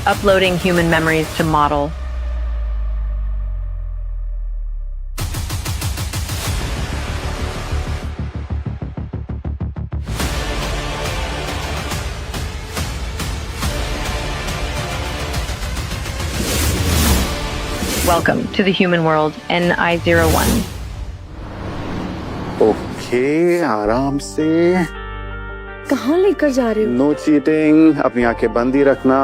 uploading human memories to model. Welcome to the human world, NI01. Okay, आराम से। कहाँ लेकर जा रहे हो? नो चीटिंग, अपनी आंखें बंद ही रखना।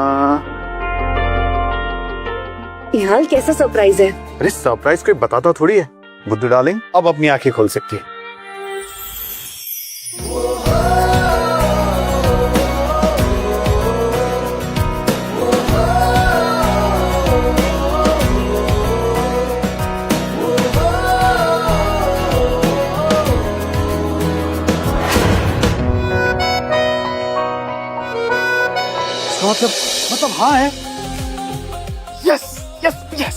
निहाल, कैसा सरप्राइज है? अरे सरप्राइज कोई बताता थोड़ी है। बुद्धू डार्लिंग, अब अपनी आंखें खोल सकती है। मतलब हाँ है। Yes yes yes.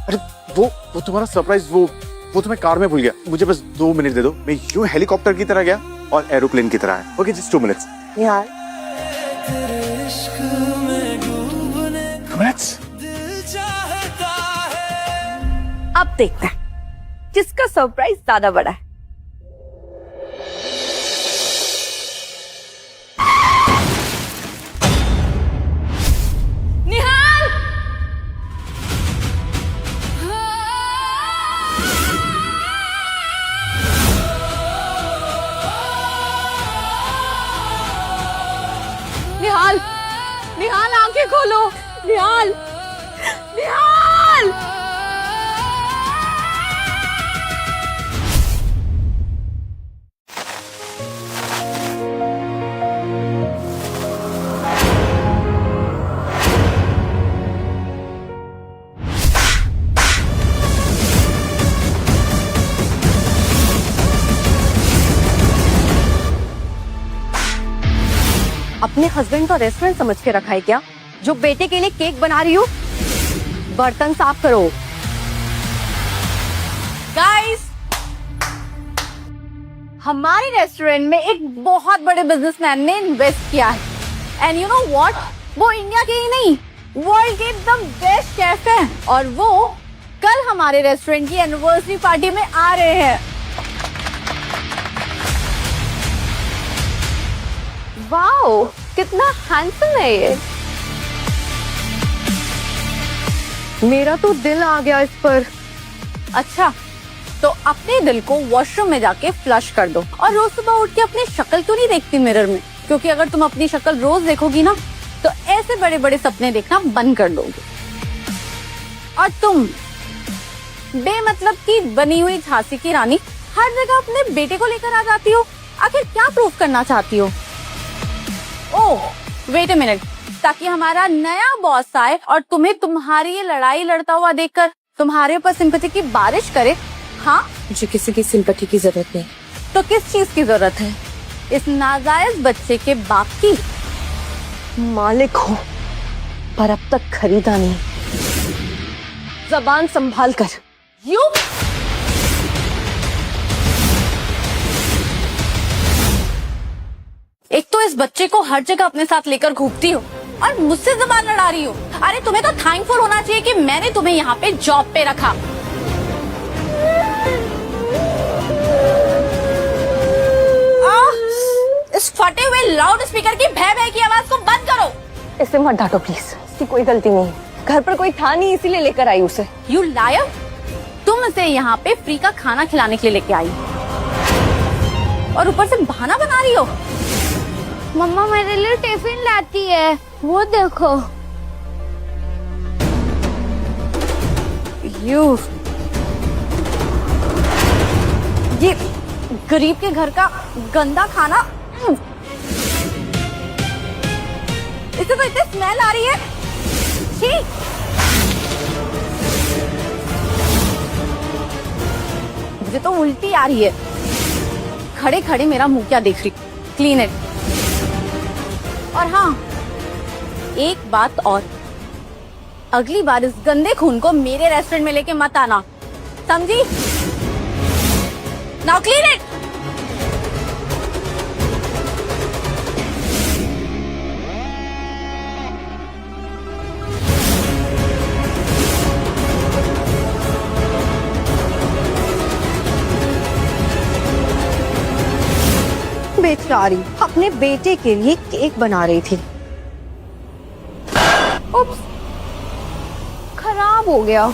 अरे वो तुम्हारा सरप्राइज वो तुम्हें कार में भूल गया। मुझे बस 2 मिनट दे दो। मैं यूं हेलीकॉप्टर की तरह गया और एरोप्लेन की तरह आया। Okay, just 2 minutes. Nihal, 2 minutes. अब देखते हैं किसका सरप्राइज ज्यादा बड़ा है। निहाल, निहाल आंखें खोलो। निहाल, निहाल। अपने हस्बैंड का रेस्टोरेंट समझ के रखा है क्या? जो बेटे के लिए केक बना रही हूँ। बर्तन साफ करो। गाइस, हमारे रेस्टोरेंट में एक बहुत बड़े बिजनेसमैन ने इन्वेस्ट किया है। एंड यू नो व्हाट, वो इंडिया के ही नहीं, वर्ल्ड के एकदम बेस्ट शेफ हैं। और वो कल हमारे रेस्टोरेंट की एनिवर्सरी पार्टी में आ रहे हैं। वाओ, कितना हैंडसम है ये। मेरा तो दिल आ गया इस पर। अच्छा, तो अपने दिल को वॉशरूम में जाके फ्लश कर दो और रोज सुबह उठ के अपनी शक्ल क्यों नहीं देखती मिरर में? क्योंकि अगर तुम अपनी शक्ल रोज देखोगी ना तो ऐसे बड़े बड़े सपने देखना बंद कर दोगे। और तुम बेमतलब की बनी हुई झांसी की रानी हर जगह अपने बेटे को लेकर आ जाती हो। आखिर क्या प्रूफ करना चाहती हो? ओह, वेट अ मिनट, ताकि हमारा नया बॉस आए और तुम्हें तुम्हारी ये लड़ाई लड़ता हुआ देखकर तुम्हारे ऊपर सिंपैथी की बारिश करे। हाँ, मुझे किसी की सिंपैथी की जरूरत नहीं। तो किस चीज की जरूरत है? इस नाजायज बच्चे के बाप की। मालिक हो पर अब तक खरीदा नहीं। जबान संभाल कर। यू एक तो इस बच्चे को हर जगह अपने साथ लेकर घूमती हो और मुझसे जबान लड़ा रही हो। अरे तुम्हें तो थैंकफुल होना चाहिए कि मैंने तुम्हें यहाँ पे जॉब पे रखा। इस फटे हुए लाउड स्पीकर की भै भै की आवाज को बंद करो। इसे मत डांटो प्लीज, इसकी कोई गलती नहीं। घर पर कोई था नहीं इसीलिए लेकर आई उसे। यू लायर, तुम इसे यहाँ पे फ्री का खाना खिलाने के लिए लेके आई और ऊपर से बहाना बना रही हो। मम्मा मेरे लिए टिफिन लाती है, वो देखो। ये गरीब के घर का गंदा खाना, इससे तो इतनी स्मेल आ रही है। छी! मुझे तो उल्टी आ रही है। खड़े खड़े मेरा मुंह क्या देख रही? Clean it. और हाँ, एक बात और, अगली बार इस गंदे खून को मेरे रेस्टोरेंट में लेके मत आना, समझी? Now clean it. बेचारी अपने बेटे के लिए केक बना रही थी। उप्स, खराब हो गया।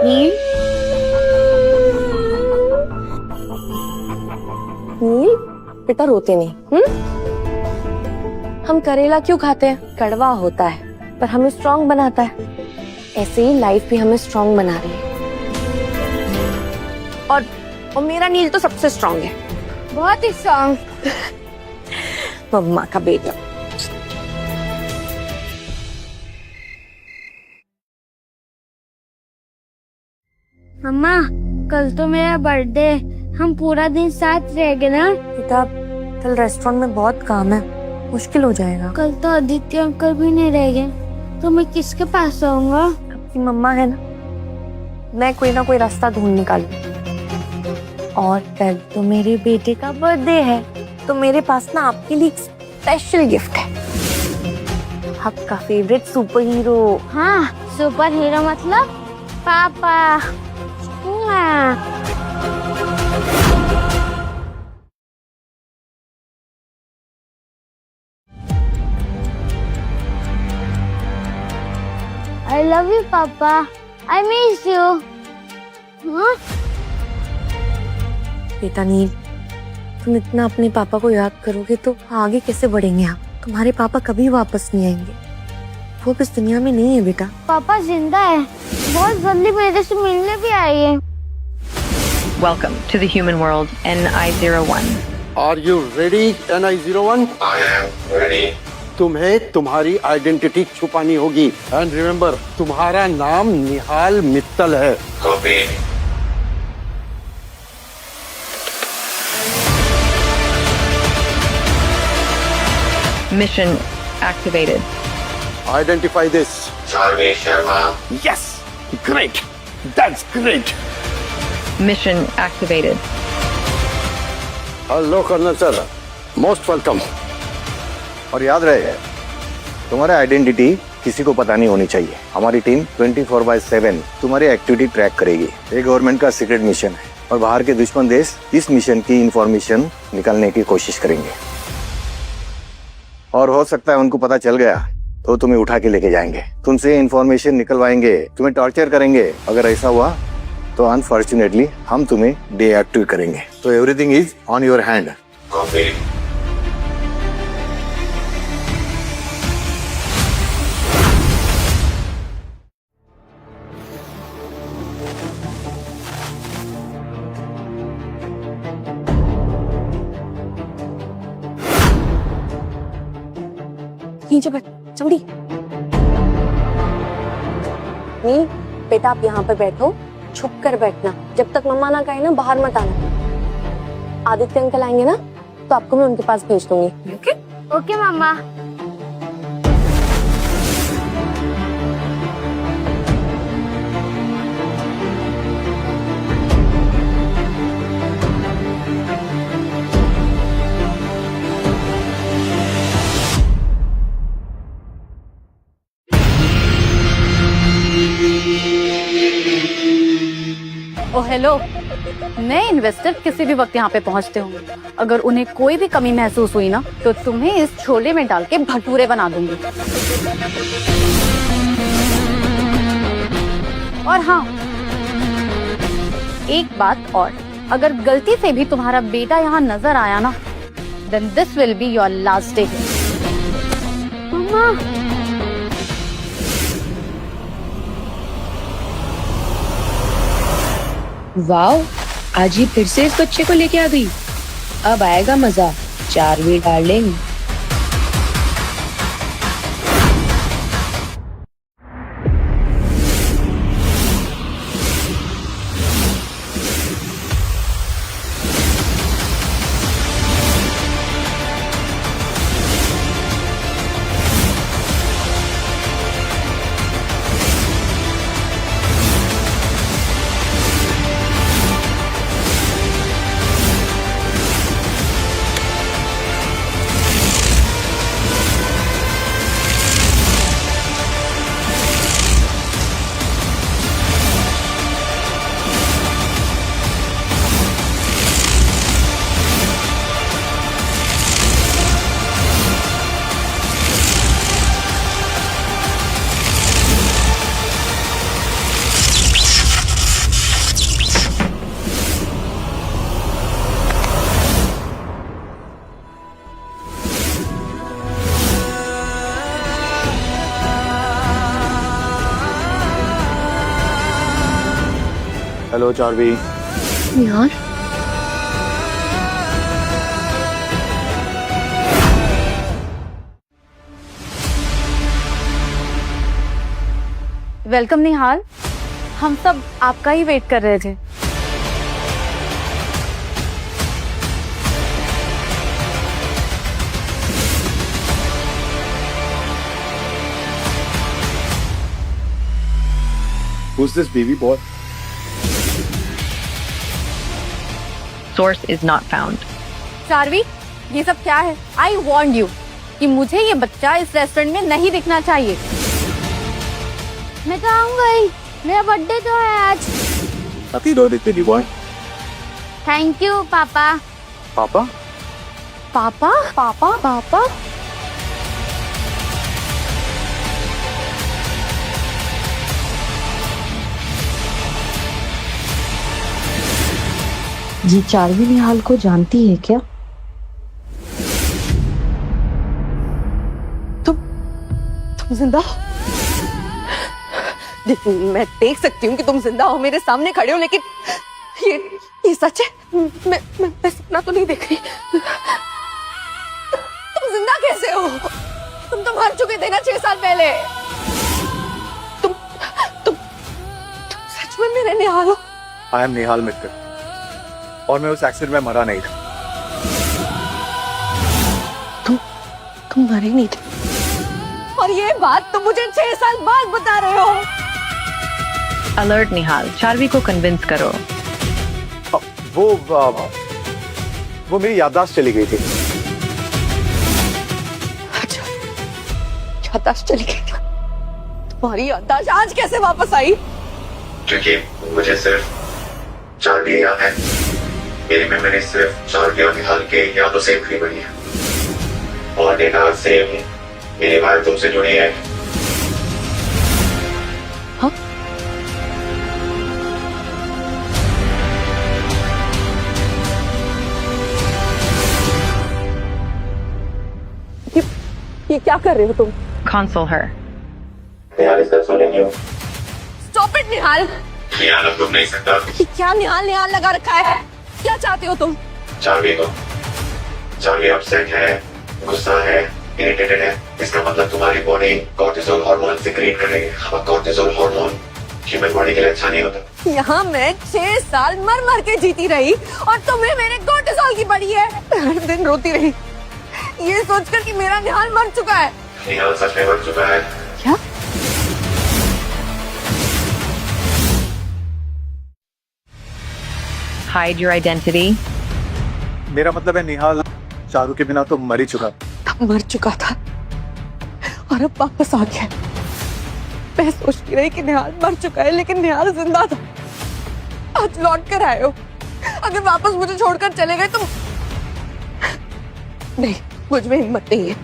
नील, नील बेटा रोते नहीं। हम करेला क्यों खाते हैं? कड़वा होता है पर हमें स्ट्रांग बनाता है। ऐसे ही लाइफ भी हमें स्ट्रांग बना रही है। और मेरा नील तो सबसे स्ट्रांग है। बहुत ही सॉन्ग। मम्मा का बेटा। मम्मा, कल तो मेरा बर्थडे, हम पूरा दिन साथ रहेंगे ना? बेटा कल रेस्टोरेंट में बहुत काम है, मुश्किल हो जाएगा। कल तो आदित्य अंकल भी नहीं रहेंगे, तो मैं किसके पास आऊंगा? आपकी मम्मा है ना, मैं कोई ना कोई रास्ता ढूंढ निकालूं। और कल तो मेरे बेटे का बर्थडे है, तो मेरे पास ना आपके लिए एक स्पेशल गिफ्ट है। आपका फेवरेट सुपर हीरो। हाँ, सुपर हीरो मतलब पापा। हाँ। I love you, पापा। I miss you। हाँ? बेटा नील, तुम इतना अपने पापा को याद करोगे तो आगे कैसे बढ़ेंगे आप? तुम्हारे पापा कभी वापस नहीं आएंगे, वो अब इस दुनिया में नहीं है बेटा। पापा जिंदा है, बहुत जल्दी मेरे से मिलने भी आइए। Welcome to the human world, NI01. Are you ready, NI01? I am ready. तुम्हें तुम्हारी आइडेंटिटी छुपानी होगी। एंड रिमेम्बर, तुम्हारा नाम निहाल मित्तल है। Copy. Mission activated. Identify this. Charvi Sharma. Yes, great. That's great. Mission activated. Hello, Colonel sir. Most welcome. और याद रहे, तुम्हारी आइडेंटिटी किसी को पता नहीं होनी चाहिए। हमारी टीम 24/7 तुम्हारी एक्टिविटी ट्रैक करेगी। ये गवर्नमेंट का सीक्रेट मिशन है और बाहर के दुश्मन देश इस मिशन की इंफॉर्मेशन निकालने की कोशिश करेंगे। और हो सकता है उनको पता चल गया तो तुम्हें उठा के लेके जाएंगे, तुमसे इंफॉर्मेशन निकलवाएंगे, तुम्हें टॉर्चर करेंगे। अगर ऐसा हुआ तो अनफॉर्चुनेटली हम तुम्हें डीएक्टिव करेंगे। तो everything is on your hand. Copy. नीचे बैठ जल्दी। नील बेटा आप यहाँ पर बैठो, छुप कर बैठना। जब तक मम्मा ना कहे ना बाहर मत आना। आदित्य अंकल आएंगे ना तो आपको मैं उनके पास भेज दूंगी। ओके? ओके मम्मा। ओ हेलो, नए इन्वेस्टर किसी भी वक्त यहाँ पे पहुँचते होंगे। अगर उन्हें कोई भी कमी महसूस हुई ना तो तुम्हें इस छोले में डाल के भटूरे बना दूंगी। और हाँ, एक बात और, अगर गलती से भी तुम्हारा बेटा यहाँ नजर आया ना, then this will be your last day here। मम्मा, वाओ, आज ही फिर से इस बच्चे को लेके आ गई। अब आएगा मजा। चार्वी डार्लिंग। हेलो चार्वी। यार वेलकम निहाल, हम सब आपका ही वेट कर रहे थे। Who's this baby boy? Source is not found. Charvi, ये सब क्या है? आई वार्न यू कि मुझे ये बच्चा इस रेस्टोरेंट में नहीं दिखना चाहिए। मैं तो आऊंगा ही, मेरा बर्थडे तो है आज। Happy birthday, baby boy. Thank you पापा। पापा? पापा पापा पापा ये चार्वी निहाल को जानती है क्या? तुम जिंदा हो? मैं देख सकती हूँ कि तुम जिंदा हो, मेरे सामने खड़े हो, लेकिन ये सच है? मैं सपना तो नहीं देख रही। तुम जिंदा कैसे हो? तुम तो मर चुके थे ना 6 साल पहले। तुम सच में मेरे निहाल हो? I am निहाल मित्तल और मैं उस एक्सीडेंट में मरा नहीं था। तुम मरे नहीं थे और ये बात तुम मुझे 6 साल बाद बता रहे हो? Alert निहाल, चार्वी को कन्विंस करो। वो मेरी याददाश्त चली गई थी। अच्छा, याददाश्त चली गई थी। तुम्हारी याददाश्त आज कैसे वापस आई? क्योंकि मुझे सिर्फ चार्वी याद है। मेरी मेमोरी सिर्फ चार्वी और निहाल के यादों से भरी पड़ी है और निहाल से मेरी बात तुमसे जुड़ी है। हाँ? ये क्या कर रहे हो तुम? Console her. निहाल इस सुनें क्यों? Stop it, निहाल। निहाल अब तुम नहीं सकता। ये क्या निहाल निहाल लगा रखा है? क्या चाहते हो तुम? चार्वी अपसेट है, गुस्सा है, इरिटेटेड है। इसका मतलब तुम्हारी बॉडी कॉर्टिसोल हार्मोन सिक्रीट कर रही है। अब कॉर्टिसोल हार्मोन ह्यूमन बॉडी के लिए अच्छा नहीं होता। यहाँ मैं 6 साल मर के जीती रही और तुम्हें मेरे कोर्टिसोल की पड़ी है। हर दिन रोती रही ये सोचकर कि मेरा निहाल मर चुका है। निहाल सच में मर चुका है। क्या? Hide your identity. मेरा मतलब है निहाल चारू के बिना तो मर ही चुका। तब मर चुका था और अब वापस आ गया। मैं सोचती रही कि निहाल मर चुका है, लेकिन निहाल जिंदा था। आज लौट कर आए हो। अगर वापस मुझे छोड़कर चले गए तो नहीं, मुझ में हिम्मत नहीं है।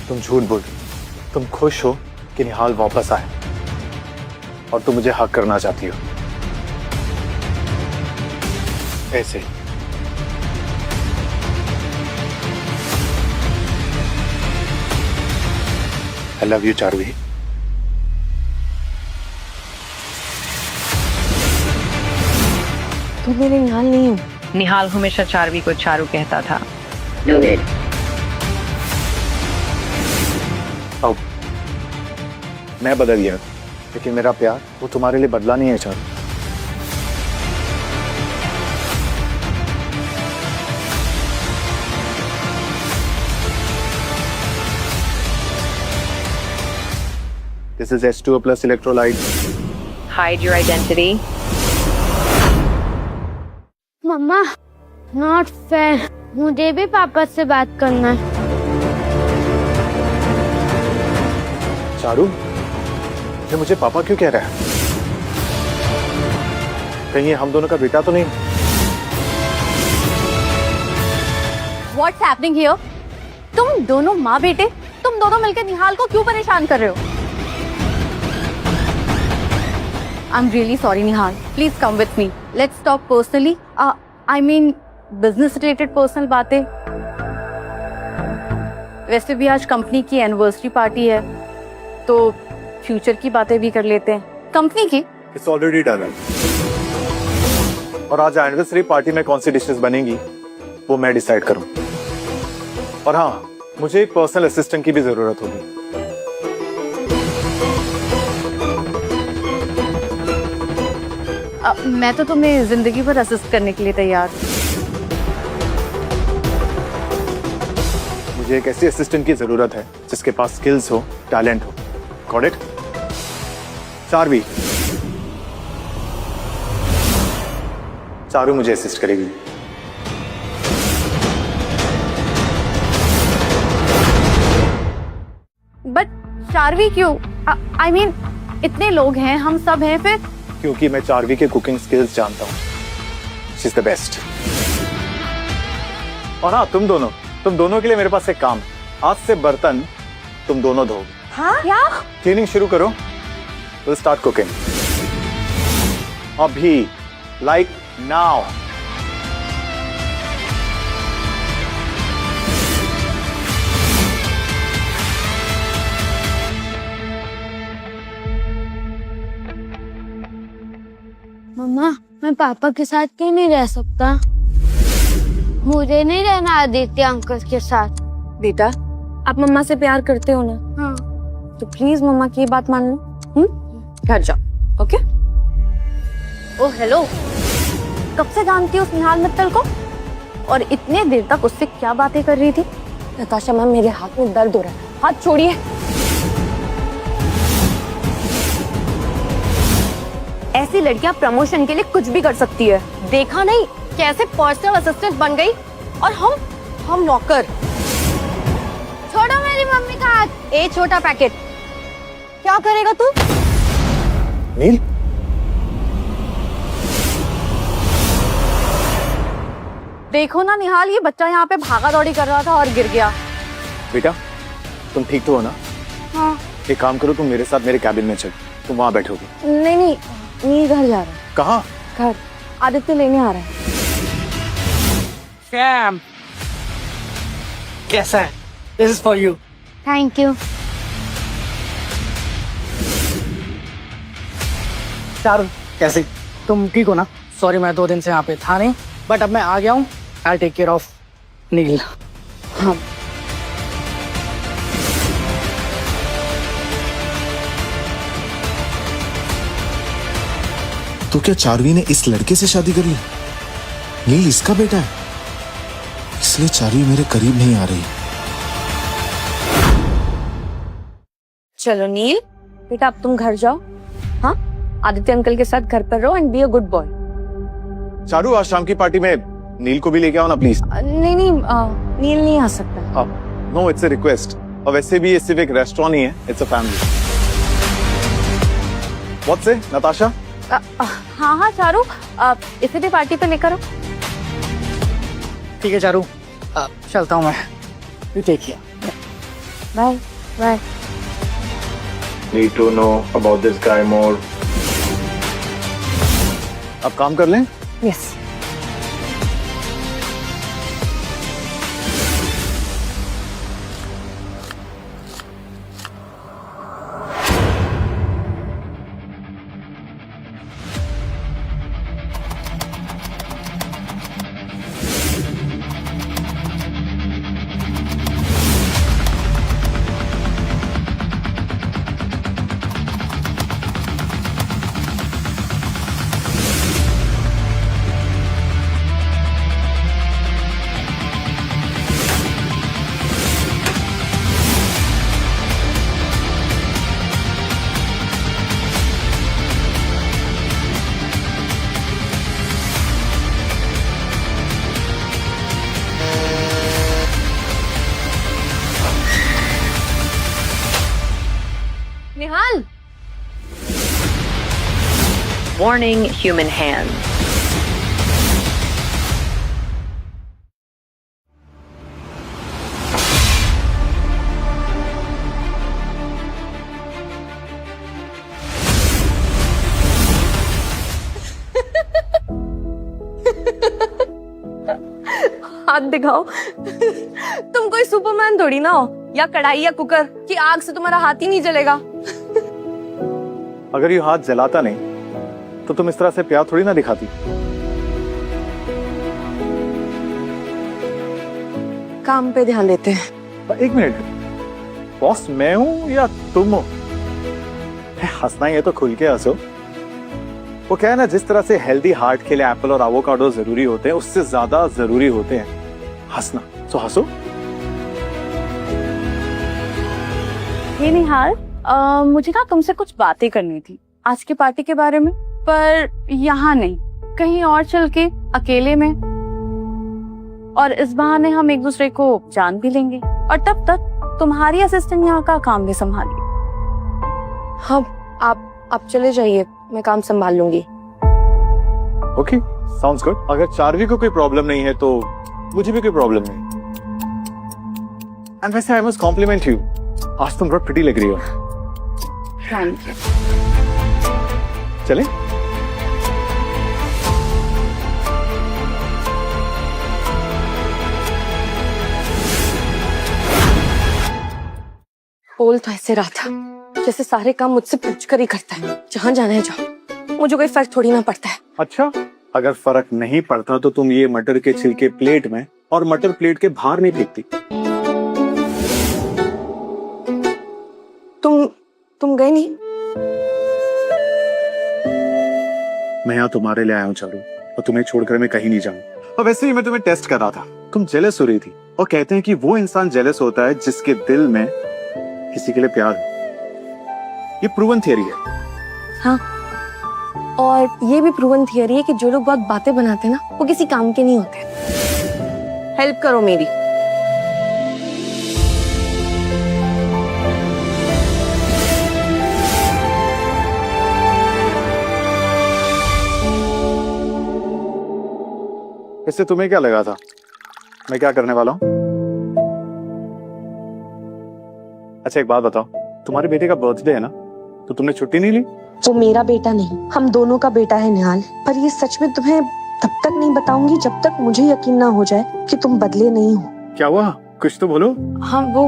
तुम झूठ बोल रही हो। तुम खुश हो कि निहाल वापस आए और तुम मुझे हक करना चाहती हो ऐसे। I love you, Charvi. तुम मेरे निहाल नहीं हो। निहाल हमेशा चार्वी को चारू कहता था। अब मैं बदल गया, लेकिन मेरा प्यार वो तुम्हारे लिए बदला नहीं है Charu. This is H2O plus electrolyte. Hide your identity. मम्मा, नॉट फेयर। मुझे भी पापा से बात करना है। चारू, ये मुझे पापा क्यों कह रहा है? कहीं ये हम दोनों का बेटा तो नहीं? What's happening here? तुम दोनों माँ बेटे, तुम दोनों मिलकर निहाल को क्यों परेशान कर रहे हो? I'm really sorry, Nihal. Please come with me. Let's talk personally. I mean, business related personal बातें. वैसे भी आज कंपनी की एनिवर्सरी पार्टी है, तो फ्यूचर की बातें भी कर लेते हैं. कंपनी की? इट्स ऑलरेडी डन है। और आज एनिवर्सरी पार्टी में कौन सी डिशेस बनेंगी वो मैं डिसाइड करूं। और हाँ, मुझे एक पर्सनल असिस्टेंट की भी जरूरत होगी। मैं तो तुम्हें जिंदगी भर असिस्ट करने के लिए तैयार हूँ। मुझे एक ऐसी असिस्टेंट की जरूरत है जिसके पास स्किल्स हो, टैलेंट हो। Got it? चारवी। चारू मुझे असिस्ट करेगी। बट चारवी क्यों? I mean, इतने लोग हैं, हम सब हैं, फिर क्योंकि मैं चारवी के कुकिंग स्किल्स जानता हूँ। She is the best. और हाँ, तुम दोनों के लिए मेरे पास एक काम है। आज से बर्तन तुम दोनों धोगे। हाँ क्या? क्लीनिंग शुरू करो। विल स्टार्ट कुकिंग अभी, लाइक नाउ। मम्मा, मैं पापा के साथ क्यों नहीं रह सकता? मुझे नहीं रहना आदित्य अंकल के साथ। बेटा, आप मम्मा से प्यार करते हो ना, हाँ। तो प्लीज मम्मा की बात मान लो। घर जाओ, ओके? ओ हेलो, कब से जानती हो उस निहाल मित्तल को? और इतने देर तक उससे क्या बातें कर रही थी? नताशा मैम, मेरे हाथ में दर्द हो रहा है, हाथ छोड़िए। ऐसी लड़कियां प्रमोशन के लिए कुछ भी कर सकती है। देखा नहीं कैसे पर्सनल असिस्टेंट बन गई, और हम नौकर। छोड़ो मेरी मम्मी का हाथ। ए छोटा पैकेट, क्या करेगा तू? नील, देखो ना निहाल, ये बच्चा यहाँ पे भागा दौड़ी कर रहा था और गिर गया। बेटा तुम ठीक तो हो ना? हाँ। एक काम करो, तुम मेरे साथ मेरे कैबिन में चलो, तुम वहां बैठोगे। नहीं, नील घर जा रहा है। कहाँ? घर, आदित्य लेने आ रहा है। Sham, कैसा है? This is for you. Thank you. Charu, कैसे? तुम ठीक हो ना? सॉरी, मैं 2 दिन से यहाँ पे था नहीं, बट अब मैं आ गया हूँ। I'll take care of नील। हाँ। तो क्या चारवी ने इस लड़के से शादी कर ली? नील इसका बेटा है, इसलिए चारवी मेरे करीब नहीं आ रही। चलो नील, बेटा अब तुम घर जाओ। हाँ, आदित्य अंकल के साथ घर पर रहो and be a good boy. Charu, आज शाम की पार्टी में नील को भी लेके आओ ना प्लीज। नहीं, नील नहीं आ सकता। No, it's a request. और वैसे भी ये सिर्फ एक रेस्टोरेंट नहीं है, इट्स अ फैमिली। व्हाट से नताशा? हाँ चारू, इसे भी पार्टी पे लेकर आओ। ठीक है चारू, चलता हूँ मैं। You take care. Bye bye. Need to know about this guy more. अब काम कर लें? यस। निहाल, Warning, human hands. हाथ दिखाओ। तुम कोई सुपरमैन थोड़ी ना हो, या कढ़ाई या कुकर कि आग से तुम्हारा हाथ ही नहीं जलेगा। अगर ये हाथ जलाता नहीं तो तुम इस तरह से प्यार थोड़ी ना दिखाती। काम पे ध्यान देते हैं। एक मिनट, बॉस मैं हूं या तुम हो? हंसना ही है तो खुल के हंसो। वो क्या है ना, जिस तरह से हेल्दी हार्ट के लिए एप्पल और एवोकाडो जरूरी होते हैं, उससे ज्यादा जरूरी होते हैं हंसना। तो हंसो। ये निहाल, मुझे ना तुमसे कुछ बातें करनी थी आज की पार्टी के बारे में, पर यहाँ नहीं, कहीं और चल के अकेले में, और इस बहाने हम एक दूसरे को जान भी लेंगे, और तब तक तुम्हारी असिस्टेंट यहाँ का काम भी संभालिए। हाँ, आप चले जाइए, मैं काम संभाल लूंगी। Okay, sounds good. अगर चार्वी को कोई प्रॉब्लम नहीं है तो मुझे भी कोई प्रॉब्लम नहीं। एंड वैसे आई मस्ट कॉम्प्लीमेंट यू, आज तुम बहुत प्रिटी लग रही हो। Thank you. चलें? बोल तो ऐसे रहा था जैसे सारे काम मुझसे पूछ कर ही करता है, जहाँ जाना है जाओ, मुझे कोई फर्क थोड़ी ना पड़ता है। अच्छा, अगर फर्क नहीं पड़ता तो तुम ये मटर के छिलके प्लेट में और मटर प्लेट के बाहर नहीं फेंकती। तुम गए नहीं? मैं यहाँ तुम्हारे लिए आया हूँ चारू, और तुम्हें छोड़कर मैं कहीं नहीं जाऊँ। और वैसे ही मैं तुम्हें टेस्ट कर रहा था, तुम जेलस हो रही थी, और कहते हैं कि वो इंसान जेलस होता है जिसके दिल में किसी के लिए प्यार है। ये प्रूवन थियरी है। हाँ, और ये भी प्रूवन थियरी है कि जो लोग बहुत बातें बनाते हैं ना, वो किसी काम के नहीं होते। हेल्प करो मेरी। इससे तुम्हें क्या लगा था मैं क्या करने वाला हूँ? अच्छा एक बात बताओ, तुम्हारे बेटे का बर्थडे है ना, तो तुमने छुट्टी नहीं ली? वो मेरा बेटा नहीं, हम दोनों का बेटा है निहाल। पर ये सच में तुम्हें तब तक नहीं बताऊंगी जब तक मुझे यकीन ना हो जाए कि तुम बदले नहीं हो। क्या हुआ, कुछ तो बोलो। हाँ वो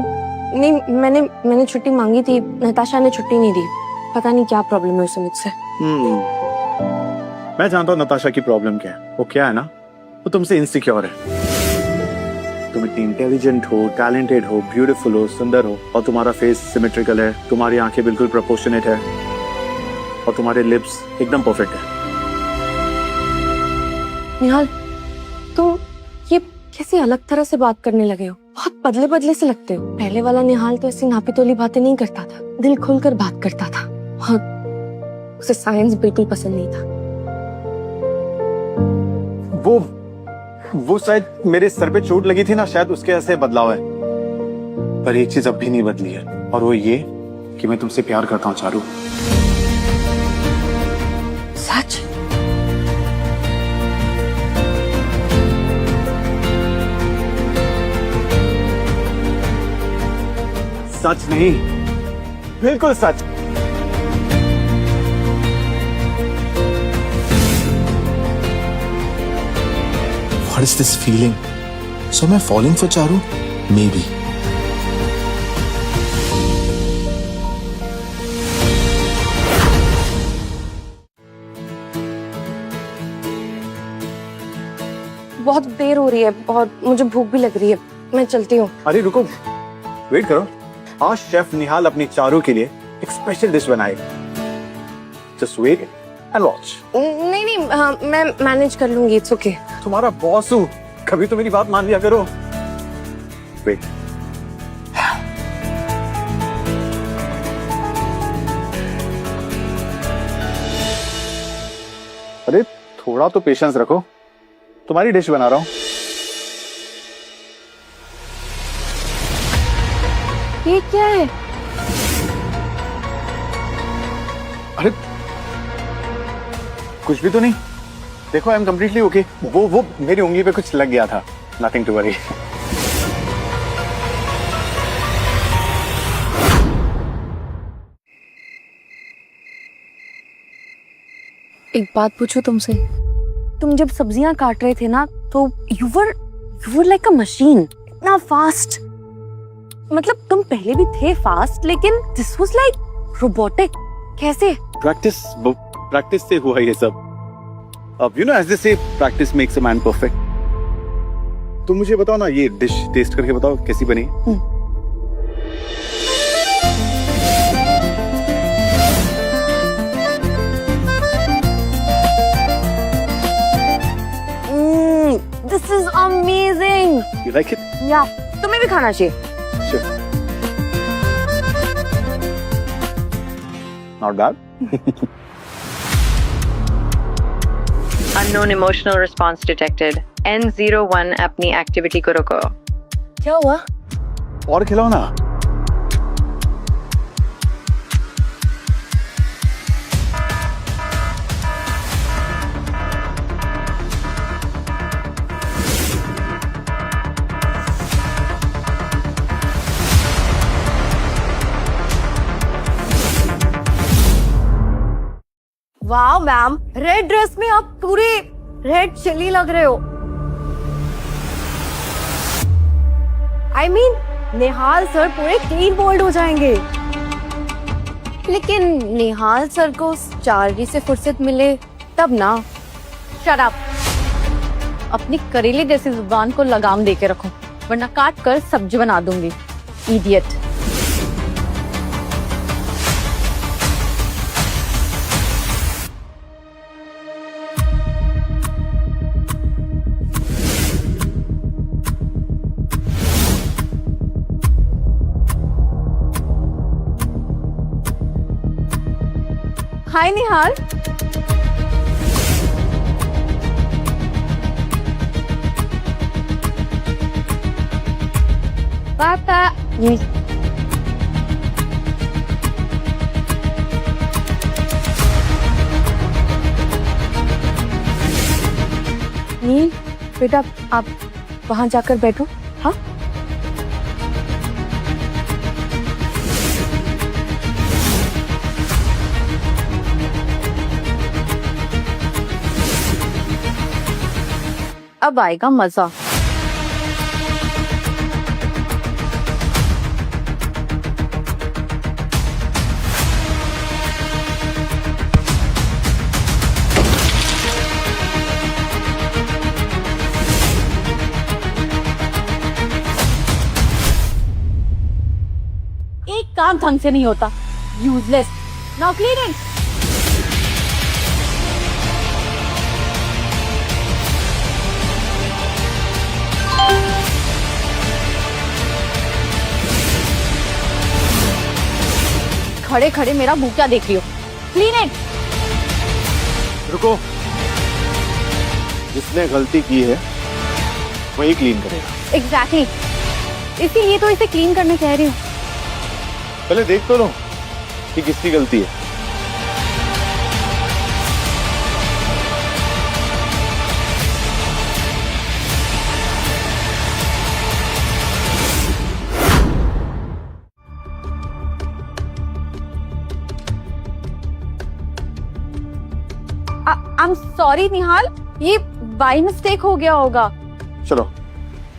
नहीं, मैंने छुट्टी मांगी थी, नताशा ने छुट्टी नहीं दी। पता नहीं क्या प्रॉब्लम है उसे मुझसे। मैं जानता हूँ नताशा की प्रॉब्लम क्या है। वो क्या है ना, वो तुमसे इनसिक्योर है। तुम इतनी इंटेलिजेंट हो, टैलेंटेड हो, ब्यूटीफुल हो, सुंदर हो, और तुम्हारा फेस सिमेट्रिकल है, तुम्हारी आंखें बिल्कुल प्रोपोर्शनेट है, और तुम्हारे लिप्स एकदम परफेक्ट है। निहाल, तुम ये कैसी अलग तरह से बात करने लगे हो? बहुत बदले बदले से लगते हो। पहले वाला निहाल तो ऐसी नापी तोली बातें नहीं करता था, दिल खोलकर बात करता था, और उसे साइंस बिल्कुल पसंद नहीं था। वो शायद मेरे सर पे चोट लगी थी ना, शायद उसके ऐसे बदलाव है। पर एक चीज अब भी नहीं बदली है, और वो ये कि मैं तुमसे प्यार करता हूँ चारू। सच? सच नहीं, बिल्कुल सच। What is this feeling? So am I falling for Charu? Maybe. बहुत देर हो रही है, बहुत मुझे भूख भी लग रही है, मैं चलती हूँ। अरे रुको, वेट करो। आज शेफ निहाल अपनी चारू के लिए एक स्पेशल डिश बनाएगा। Just wait and watch. नहीं, हाँ, मैं मैनेज कर लूंगी, इट्स ओके। तुम्हारा बॉस हूँ, कभी तो मेरी बात मान लिया करो। वेट। अरे थोड़ा तो पेशेंस रखो, तुम्हारी डिश बना रहा हूँ। ये क्या है? अरे कुछ भी तो नहीं, देखो आई एम कम्प्लीटली ओके। वो मेरी उंगली पे कुछ लग गया था, नथिंग टू वरी। एक बात पूछूं तुमसे, तुम जब सब्जियां काट रहे थे ना, तो you were like a machine, इतना फास्ट। मतलब तुम पहले भी थे फास्ट, लेकिन दिस वाज लाइक रोबोटिक। कैसे? प्रैक्टिस से हुआ ये सब। अब यू नो एज दे से practice makes a man perfect. तुम मुझे बताओ ना, ये डिश टेस्ट करके बताओ कैसी बनी। This is amazing. You like it? या तुम्हें भी खाना चाहिए। Sure. Not bad. Unknown emotional response detected. N01 अपनी एक्टिविटी को रोको। क्या हुआ? और खिलाओ ना। वाह मैम, रेड ड्रेस में आप पूरी रेड चिली लग रहे हो। I mean, निहाल सर पूरे क्लीन बोल्ड हो जाएंगे। लेकिन निहाल सर को चार्ली से फुर्सत मिले तब ना। Shut up. अपनी करेले जैसी जुबान को लगाम दे के रखो, वरना काट कर सब्जी बना दूंगी। इडियट। हाय निहाल। पापा नील बेटा, आप वहां जाकर बैठो। हाँ, अब आएगा मजा। एक काम ढंग से नहीं होता। यूजलेस। Now clean it. खड़े खड़े मेरा मुंह क्या देख रही हो? Clean it. रुको, जिसने गलती की है वही क्लीन करेगा। एग्जैक्टली, इसीलिए तो इसे क्लीन करने कह रही हूँ। पहले देख तो लो कि किसकी गलती है। आई एम सॉरी निहाल, ये बाई मिस्टेक हो गया होगा। चलो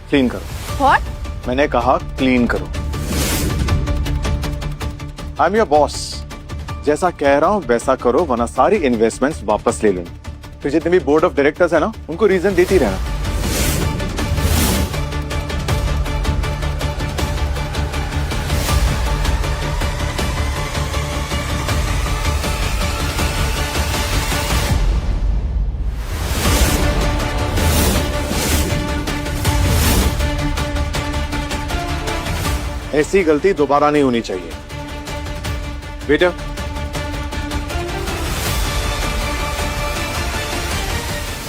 क्लीन करो। व्हाट? मैंने कहा क्लीन करो। I am your boss. जैसा कह रहा हूं वैसा करो, वरना सारी इन्वेस्टमेंट्स वापस ले लूंगी। फिर जितने भी बोर्ड ऑफ डायरेक्टर्स है ना, उनको रीजन देती रहना। ऐसी गलती दोबारा नहीं होनी चाहिए बेटा।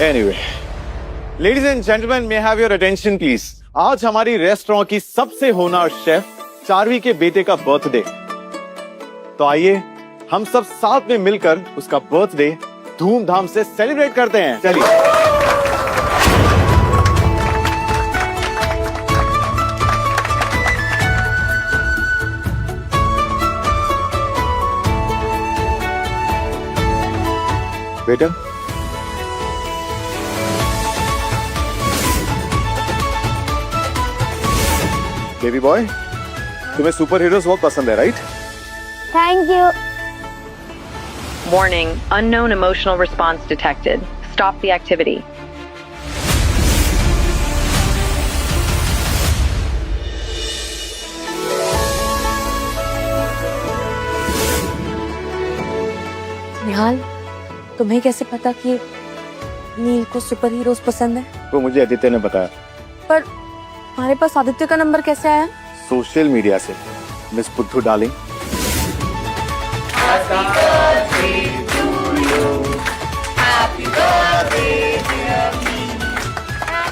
Anyway, ladies and gentleman, may have your attention please. आज हमारी रेस्टोरेंट की सबसे होनहार शेफ चार्वी के बेटे का बर्थडे। तो आइए हम सब साथ में मिलकर उसका बर्थडे धूमधाम से सेलिब्रेट करते हैं। चलिए। बेटा, बेबी बॉय, तुम्हें सुपर हीरोज बहुत पसंद है, right? Thank you. Warning, unknown emotional response detected. Stop the activity. निहाल, तुम्हें कैसे पता कि नील को सुपर हीरोज पसंद है? वो मुझे आदित्य ने बताया। पर तुम्हारे पास आदित्य का नंबर कैसे आया? सोशल मीडिया से। Miss puttu darling.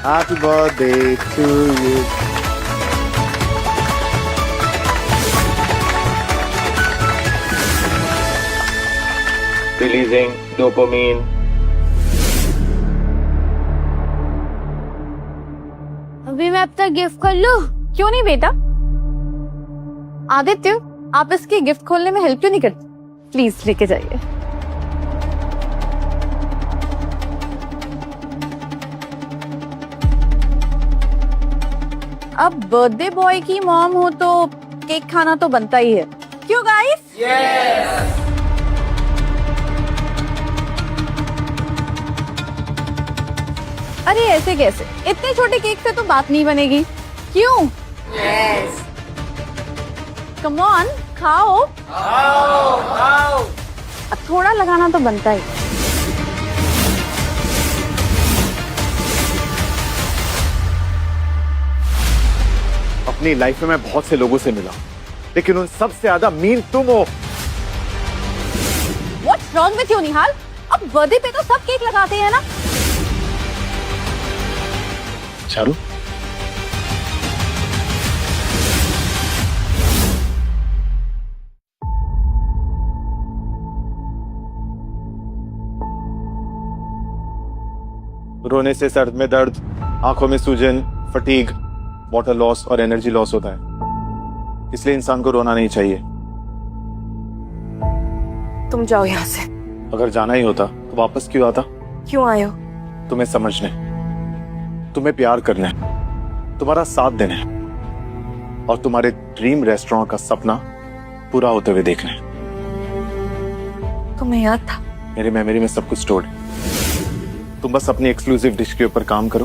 Happy birthday to you. Releasing dopamine. अभी मैं अपना गिफ्ट कर लूं? क्यों नहीं बेटा? आदित्य, आप इसके गिफ्ट खोलने में हेल्प क्यों नहीं करते? प्लीज लेके जाइए। अब बर्थडे बॉय की मॉम हो तो केक खाना तो बनता ही है, क्यों गाइस? यस। अरे ऐसे कैसे? इतने छोटे केक से तो बात नहीं बनेगी, क्यों? यस। कम ऑन, खाओ। खाओ। अब थोड़ा लगाना तो बनता ही। अपनी लाइफ में मैं बहुत से लोगों से मिला, लेकिन उन सबसे ज्यादा मीन तुम हो। What's wrong with you, निहाल? अब बर्थडे पे तो सब केक लगाते हैं ना? चारू, रोने से सर में दर्द, आंखों में सूजन, फटीग, वाटर लॉस और एनर्जी लॉस होता है। इसलिए इंसान को रोना नहीं चाहिए। तुम जाओ यहाँ से। अगर जाना ही होता तो वापस क्यों आता? क्यों आए हो? तुम्हें समझने, तुम्हें प्यार करने, तुम्हारा साथ देने और तुम्हारे ड्रीम रेस्टोरेंट का सपना पूरा होते हुए देखने। तुम्हें याद था? मेरे मेमोरी में सब कुछ स्टोर्ड है। तुम बस अपनी एक्सक्लूसिव डिश के ऊपर काम करो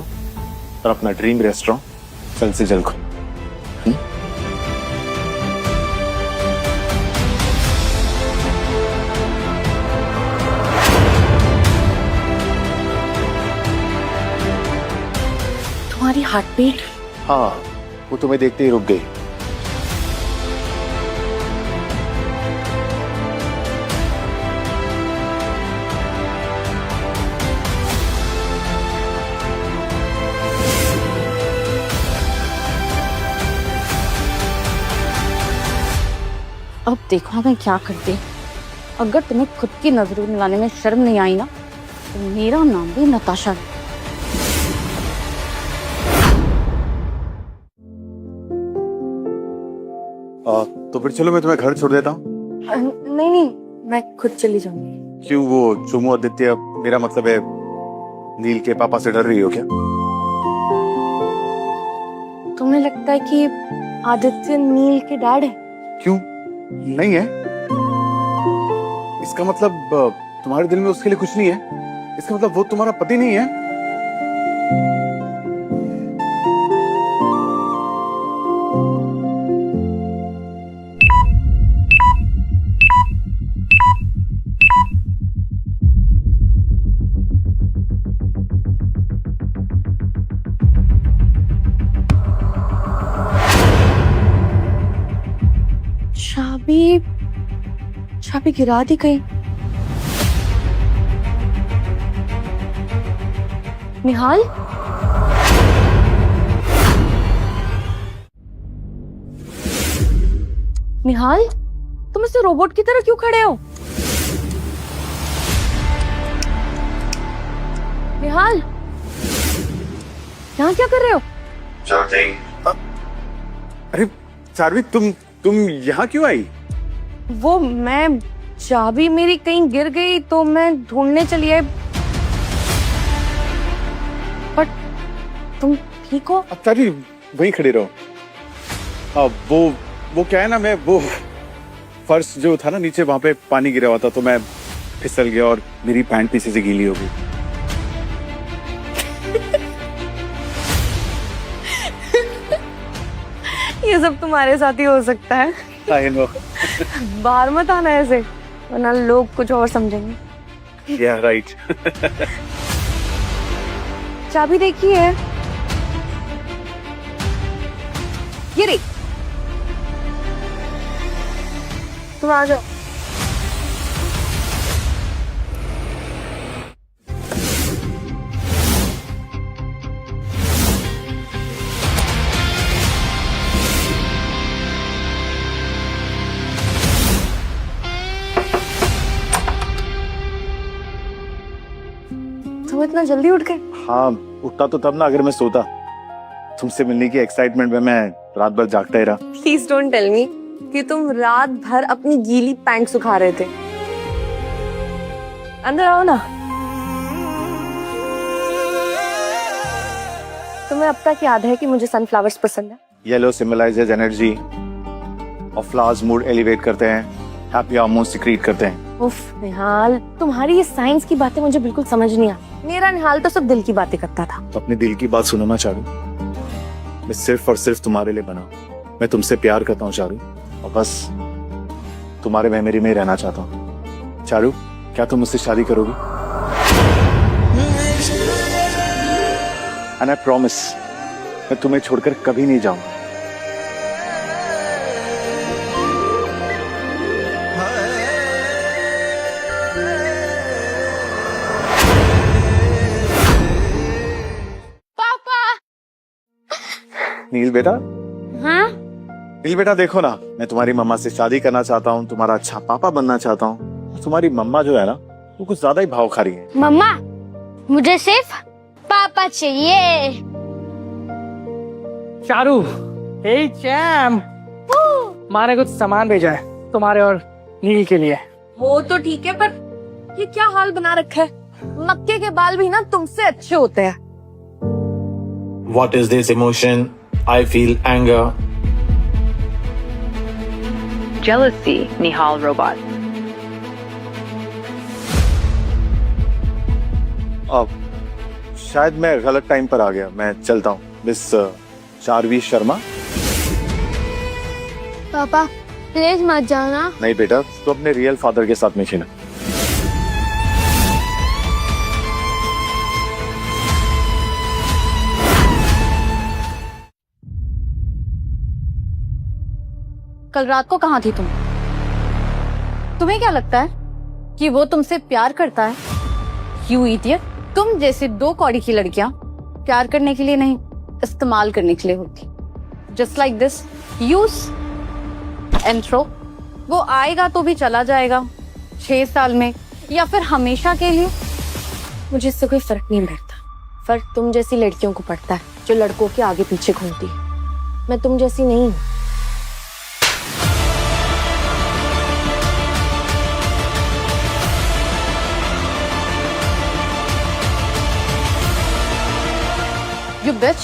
और अपना ड्रीम रेस्टोरेंट जल्द से जल्द खोलो। तुम्हारी हार्ट बीट? हाँ, वो तुम्हें देखते ही रुक गई। अब देखो मैं क्या करती। अगर तुम्हें खुद की नजरों में लाने में शर्म नहीं आई ना, तो मेरा नाम भी नताशा है। तो फिर चलो मैं तुम्हें घर छोड़ देता हूँ। नहीं नहीं, मैं खुद चली जाऊंगी। क्यों, वो चुमू आदित्य, मेरा मतलब है नील के पापा से डर रही हो क्या? तुम्हें लगता है कि आदित्य नील के डैड है? क्यों नहीं है? इसका मतलब तुम्हारे दिल में उसके लिए कुछ नहीं है? इसका मतलब वो तुम्हारा पति नहीं है? चाबी गिरा दी कहीं। निहाल, निहाल, तुम ऐसे रोबोट की तरह क्यों खड़े हो? निहाल, यहाँ क्या कर रहे हो? अरे चार्वी, तुम यहाँ क्यों आई? वो मैं चाबी मेरी कहीं गिर गई तो मैं ढूंढने चली आई। बट तुम ठीक हो? अब चार्वी वहीं खड़े रहो। वो क्या है ना, मैं वो फर्श जो था ना नीचे, वहां पे पानी गिरा हुआ था तो मैं फिसल गया और मेरी पैंट पीछे से गीली हो गई। ये सब तुम्हारे साथ ही हो सकता है। I know. बाहर मत आना ऐसे, वरना लोग कुछ और समझेंगे। Yeah, right. चाबी देखी है? ये रही। तुम आ जाओ। तुम इतना जल्दी उठ गए? हाँ, उठता तो तब ना अगर मैं सोता। तुमसे मिलने की एक्साइटमेंट में मैं रात भर जागता ही रहा। प्लीज डोंट टेल मी कि तुम रात भर अपनी गीली पैंट सुखा रहे थे। अंदर आओ ना। तुम्हें अब तक याद है कि मुझे सनफ्लावर्स पसंद है? येलो सिंबलाइजेज एनर्जी और फ्लावर्स मूड एलिवेट करते हैं, हैप्पी हार्मोन सिक्रीट करते हैं। उफ निहाल, तुम्हारी ये साइंस की बातें मुझे बिल्कुल समझ नहीं आती। मेरा निहाल तो सब दिल की बातें करता था। तो अपने दिल की बात सुनो ना चारू। मैं सिर्फ और सिर्फ तुम्हारे लिए बना। मैं तुमसे प्यार करता हूँ चारू, और बस तुम्हारे मेमोरी में ही रहना चाहता हूँ। चारू, क्या तुम मुझसे शादी करोगी? एंड आई प्रॉमिस, मैं तुम्हें छोड़कर कभी नहीं जाऊंगा। नील बेटा। हाँ? नील बेटा देखो ना, मैं तुम्हारी मम्मा से शादी करना चाहता हूँ, तुम्हारा अच्छा पापा बनना चाहता हूँ। तुम्हारी मम्मा जो है ना, वो कुछ ज्यादा ही भाव खा रही है। मम्मा, मुझे सिर्फ पापा चाहिए। चारू, हे चैम, माने कुछ सामान भेजा है तुम्हारे और नील के लिए। वो तो ठीक है, पर ये क्या हाल बना रखा है? मक्के के बाल भी ना तुमसे अच्छे होते हैं। What is this emotion? I feel anger. Jealousy, Nihal robot. अब शायद मैं गलत टाइम पर आ गया। मैं चलता हूँ। मिस चारवी शर्मा। पापा प्लीज मत जाना। नहीं बेटा, तो अपने रियल फादर के साथ में खेलना। कल रात को कहाँ थी तुम? तुम्हें क्या लगता है कि वो तुमसे प्यार करता है? यू इडियट, तुम जैसे दो कौड़ी की लड़कियां प्यार करने के लिए नहीं, इस्तेमाल करने के लिए होती। Just like this, use and throw. वो आएगा तो भी चला जाएगा 6 साल में, या फिर हमेशा के लिए। मुझे इससे कोई फर्क नहीं पड़ता। फर्क तुम जैसी लड़कियों को पड़ता है, जो लड़कों के आगे पीछे घूमती है। मैं तुम जैसी नहीं हूँ। यू बिच।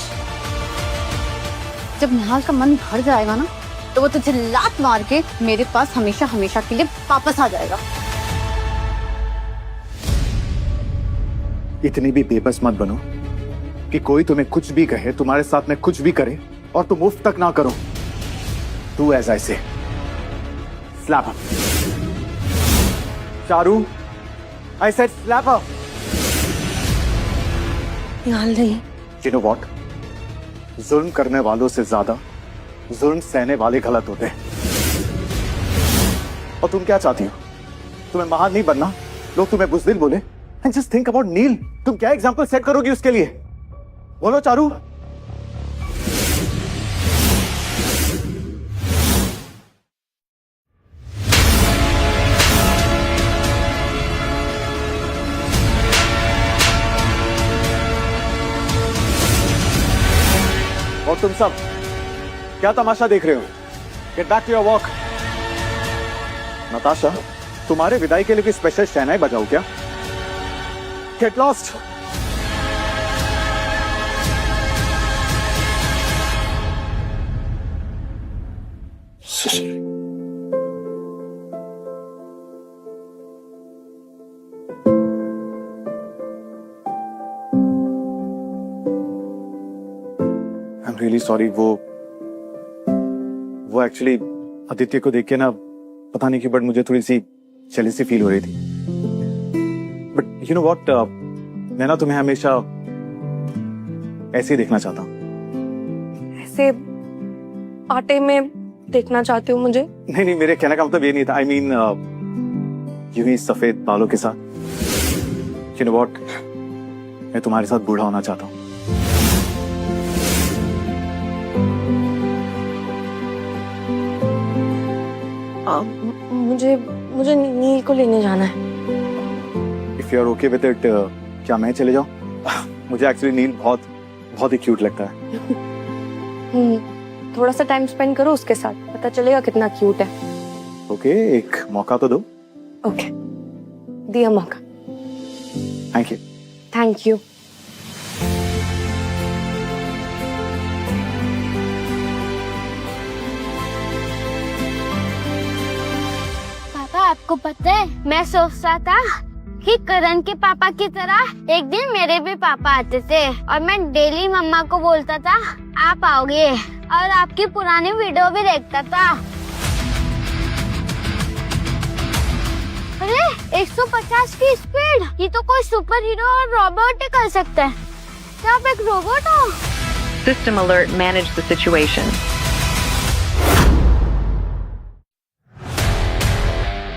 जब निहाल का मन भर जाएगा ना, तो वो तुझे लात मार के मेरे पास हमेशा हमेशा के लिए वापस आ जाएगा। इतनी भी बेबस मत बनो कि कोई तुम्हें कुछ भी कहे, तुम्हारे साथ में कुछ भी करे और तुम उफ तक ना करो। Do as I say. Slap up. Charu, I said slap up. Nihal नहीं। You know what? जुल्म करने वालों से ज्यादा जुल्म सहने वाले गलत होते हैं। और तुम क्या चाहती हो? तुम्हें महान नहीं बनना, लोग तुम्हें बुज़दिल बोले। And just think about नील, तुम क्या एग्जाम्पल सेट करोगी उसके लिए? बोलो चारू। और तुम सब क्या तमाशा देख रहे हो? Get back to your walk. Natasha, तुम्हारे विदाई के लिए कोई स्पेशल शहनाई बजाऊं क्या? Get lost. Really sorry. वो एक्चुअली आदित्य को देख के ना पता नहीं क्यों बट मुझे थोड़ी सी जेलसी फील हो रही थी। बट यू नो व्हाट, मैं ना तुम्हें हमेशा ऐसे ही देखना चाहता हूँ। ऐसे आटे में देखना चाहते हो मुझे? नहीं, मेरे कहने का मतलब ये नहीं था। आई मीन यूं ही सफेद बालों के साथ। यू नो व्हाट, मैं तुम्हारे साथ बूढ़ा होना चाहता हूँ। मुझे नील को लेने जाना है। If you are okay with it, क्या मैं चले जाऊं? मुझे एक्चुअली नील बहुत ही क्यूट लगता है। थोड़ा सा टाइम स्पेंड करो उसके साथ, पता चलेगा कितना क्यूट है। ओके, एक मौका तो दो। ओके, दिया मौका। Thank you. Thank you. पापा आपको पता है, मैं सोच रहा था कि करण के पापा की तरह एक दिन मेरे भी पापा आते थे और मैं डेली मम्मा को बोलता था आप आओगे और आपकी पुरानी वीडियो भी देखता था। अरे 150 की स्पीड, ये तो कोई सुपर हीरो और रोबोट ही कर सकता है। क्या आप एक रोबोट हो? System alert, manage the situation.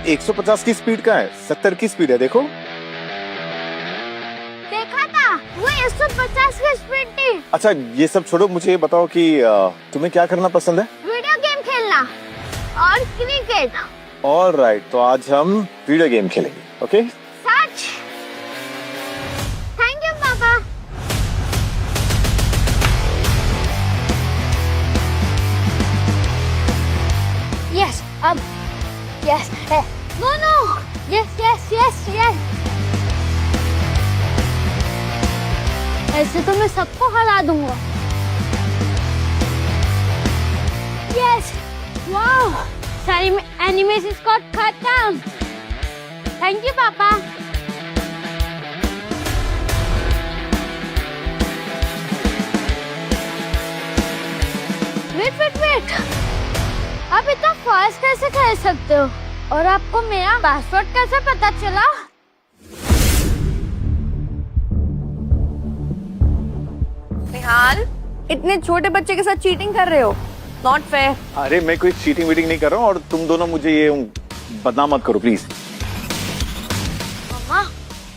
150 की स्पीड का है, 70 की स्पीड है, देखो। देखा था, वो 150 की स्पीड थी। अच्छा ये सब छोड़ो, मुझे ये बताओ कि तुम्हें क्या करना पसंद है? वीडियो गेम खेलना और क्रिकेट। ऑलराइट, तो आज हम वीडियो गेम खेलेंगे, ओके? सच? थैंक यू पापा। यस, अब यस, नो, यस। ऐसे तो मैं सबको हरा दूंगा। यस, वाओ, सारी एनिमेशन को खत्म। थैंक यू पापा। वेट, आप इतना फास्ट कैसे खेल सकते हो? और आपको मेरा पासवर्ड कैसे पता चला? निहाल, इतने छोटे बच्चे के साथ चीटिंग कर रहे हो, नॉट फेयर। अरे मैं कोई चीटिंग वीटिंग नहीं कर रहा हूँ और तुम दोनों मुझे ये बदनाम मत करो प्लीज। मम्मा,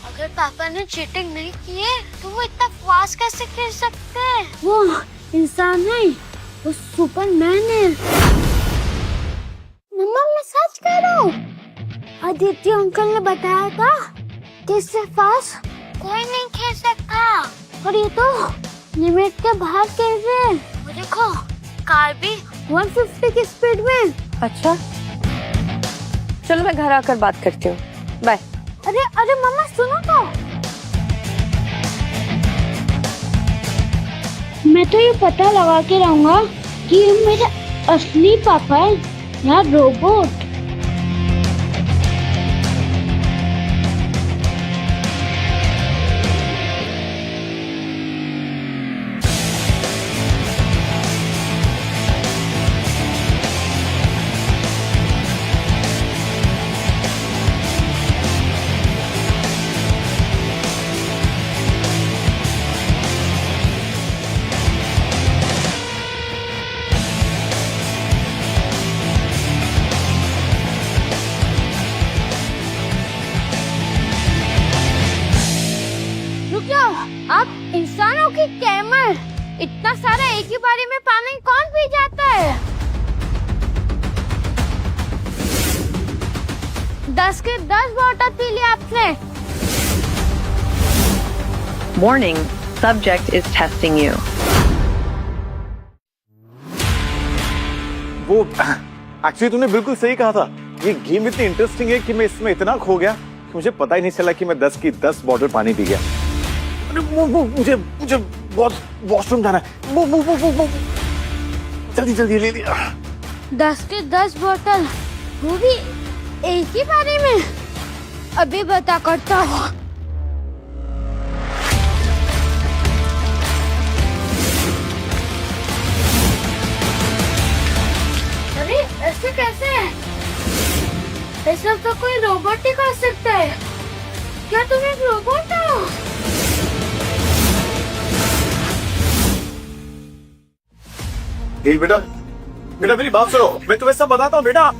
अगर पापा ने चीटिंग नहीं की है तो वो इतना फास्ट कैसे खेल सकते हैं? वो इंसान नहीं, वो सुपरमैन है। मम्मा मैं सच कह रहा हूँ, आदित्य अंकल ने बताया था कि इससे फास्ट कोई नहीं खेल सकता और ये तो लिमिट के बाहर खेल रहे हैं। वो देखो, कार भी 150 की स्पीड में। अच्छा, चलो मैं घर आकर बात करती हूँ, बाय। अरे मम्मा सुनो तो, मैं तो ये पता लगा के रहूंगा कि ये मेरे असली पापा है या रोबोट। आप इंसानों की कैमर, इतना सारा एक ही बारी में पानी कौन पी जाता है? 10 के 10 बॉटल पी लिया आपने। Warning, subject is testing you. वो एक्चुअली तुमने बिल्कुल सही कहा था, ये गेम इतनी इंटरेस्टिंग है कि मैं इसमें इतना खो गया कि मुझे पता ही नहीं चला कि मैं 10 की 10 बॉटल पानी पी गया। मुझे बहुत वॉशरूम जाना है। जल्दी ले लिया। 10 के 10 बोतल, वो भी एक ही बारी में। अभी बता करता हूँ। ऐसा तो कोई रोबोट ही कर सकता है। क्या तुम एक रोबोट हो? नील बेटा, बेटा मेरी बात सुनो, मैं तुम्हें सब बताता हूँ बेटा।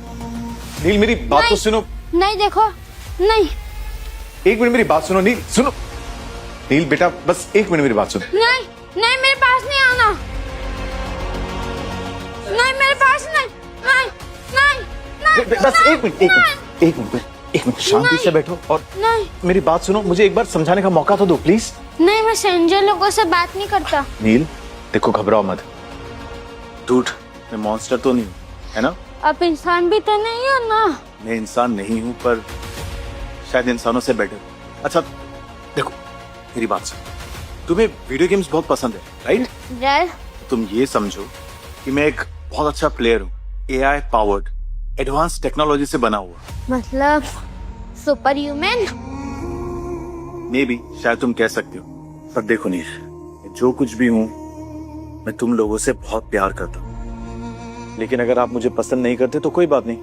नील मेरी बात तो सुनो। नहीं देखो, नहीं एक मिनट मेरी बात सुनो नील, सुनो। नील बेटा बस एक मिनट मेरी बात सुनो। नहीं नहीं, मेरे पास नहीं आना। नहीं मेरे पास नहीं, नहीं नहीं नहीं। बस एक मिनट शांति से बैठो और नहीं मेरी बात सुनो। मुझे एक बार समझाने का मौका तो दो प्लीज। नहीं, मैं संजय लोगों से बात नहीं करता। नील देखो, घबराओ मत। डूड, मैं मॉन्स्टर तो नहीं हूँ, है ना? आप इंसान भी तो नहीं हो ना। मैं इंसान नहीं हूँ पर शायद इंसानों से बेटर। अच्छा देखो मेरी बात सुनो, तुम्हें वीडियो गेम्स बहुत पसंद है राइट? डैड, तुम ये समझो कि मैं एक बहुत अच्छा प्लेयर हूँ, एआई पावर्ड, एडवांस टेक्नोलॉजी से बना हुआ। मतलब सुपर ह्यूमन? मे बी, शायद तुम कह सकते हो। पर देखो नील, मैं जो कुछ भी हूँ मैं तुम लोगों से बहुत प्यार करता हूँ। लेकिन अगर आप मुझे पसंद नहीं करते तो कोई बात नहीं,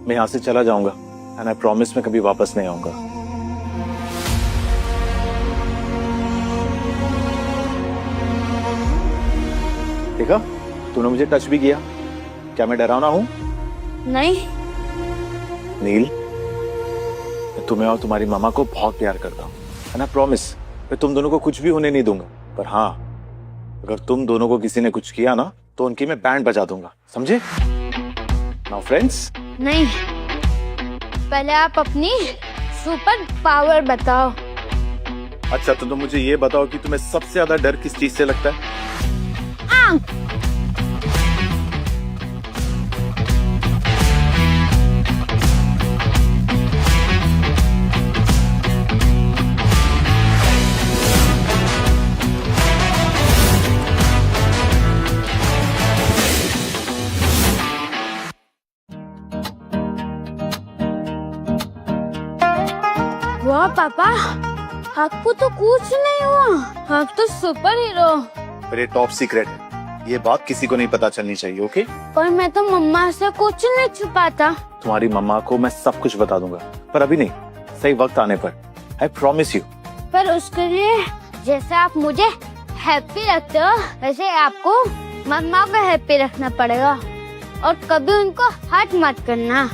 मैं यहाँ से चला जाऊंगा एंड आई प्रॉमिस मैं कभी वापस नहीं आऊंगा। देखा, तूने मुझे टच भी किया। क्या मैं डरावना हूँ? नहीं। नील, मैं तुम्हें और तुम्हारी मामा को बहुत प्यार करता हूँ एंड आई प्रॉमिस मैं तुम दोनों को कुछ भी होने नहीं दूंगा। पर हाँ, अगर तुम दोनों को किसी ने कुछ किया ना तो उनकी मैं बैंड बजा दूंगा, समझे? Now friends. नहीं, पहले आप अपनी सुपर पावर बताओ। अच्छा तो तुम मुझे ये बताओ कि तुम्हें सबसे ज्यादा डर किस चीज से लगता है? आंख। वाह पापा, आपको तो कुछ नहीं हुआ। आप तो सुपर हीरो। पर ये टॉप सीक्रेट है, ये बात किसी को नहीं पता चलनी चाहिए, ओके? पर मैं तो मम्मा से कुछ नहीं छुपाता। तुम्हारी मम्मा को मैं सब कुछ बता दूंगा, पर अभी नहीं, सही वक्त आने पर। I promise you. पर उसके लिए जैसे आप मुझे हैप्पी रखते हो वैसे आपको मम्मा को हैप्पी रखना पड़ेगा। और कभी उनको हर्ट मत करना।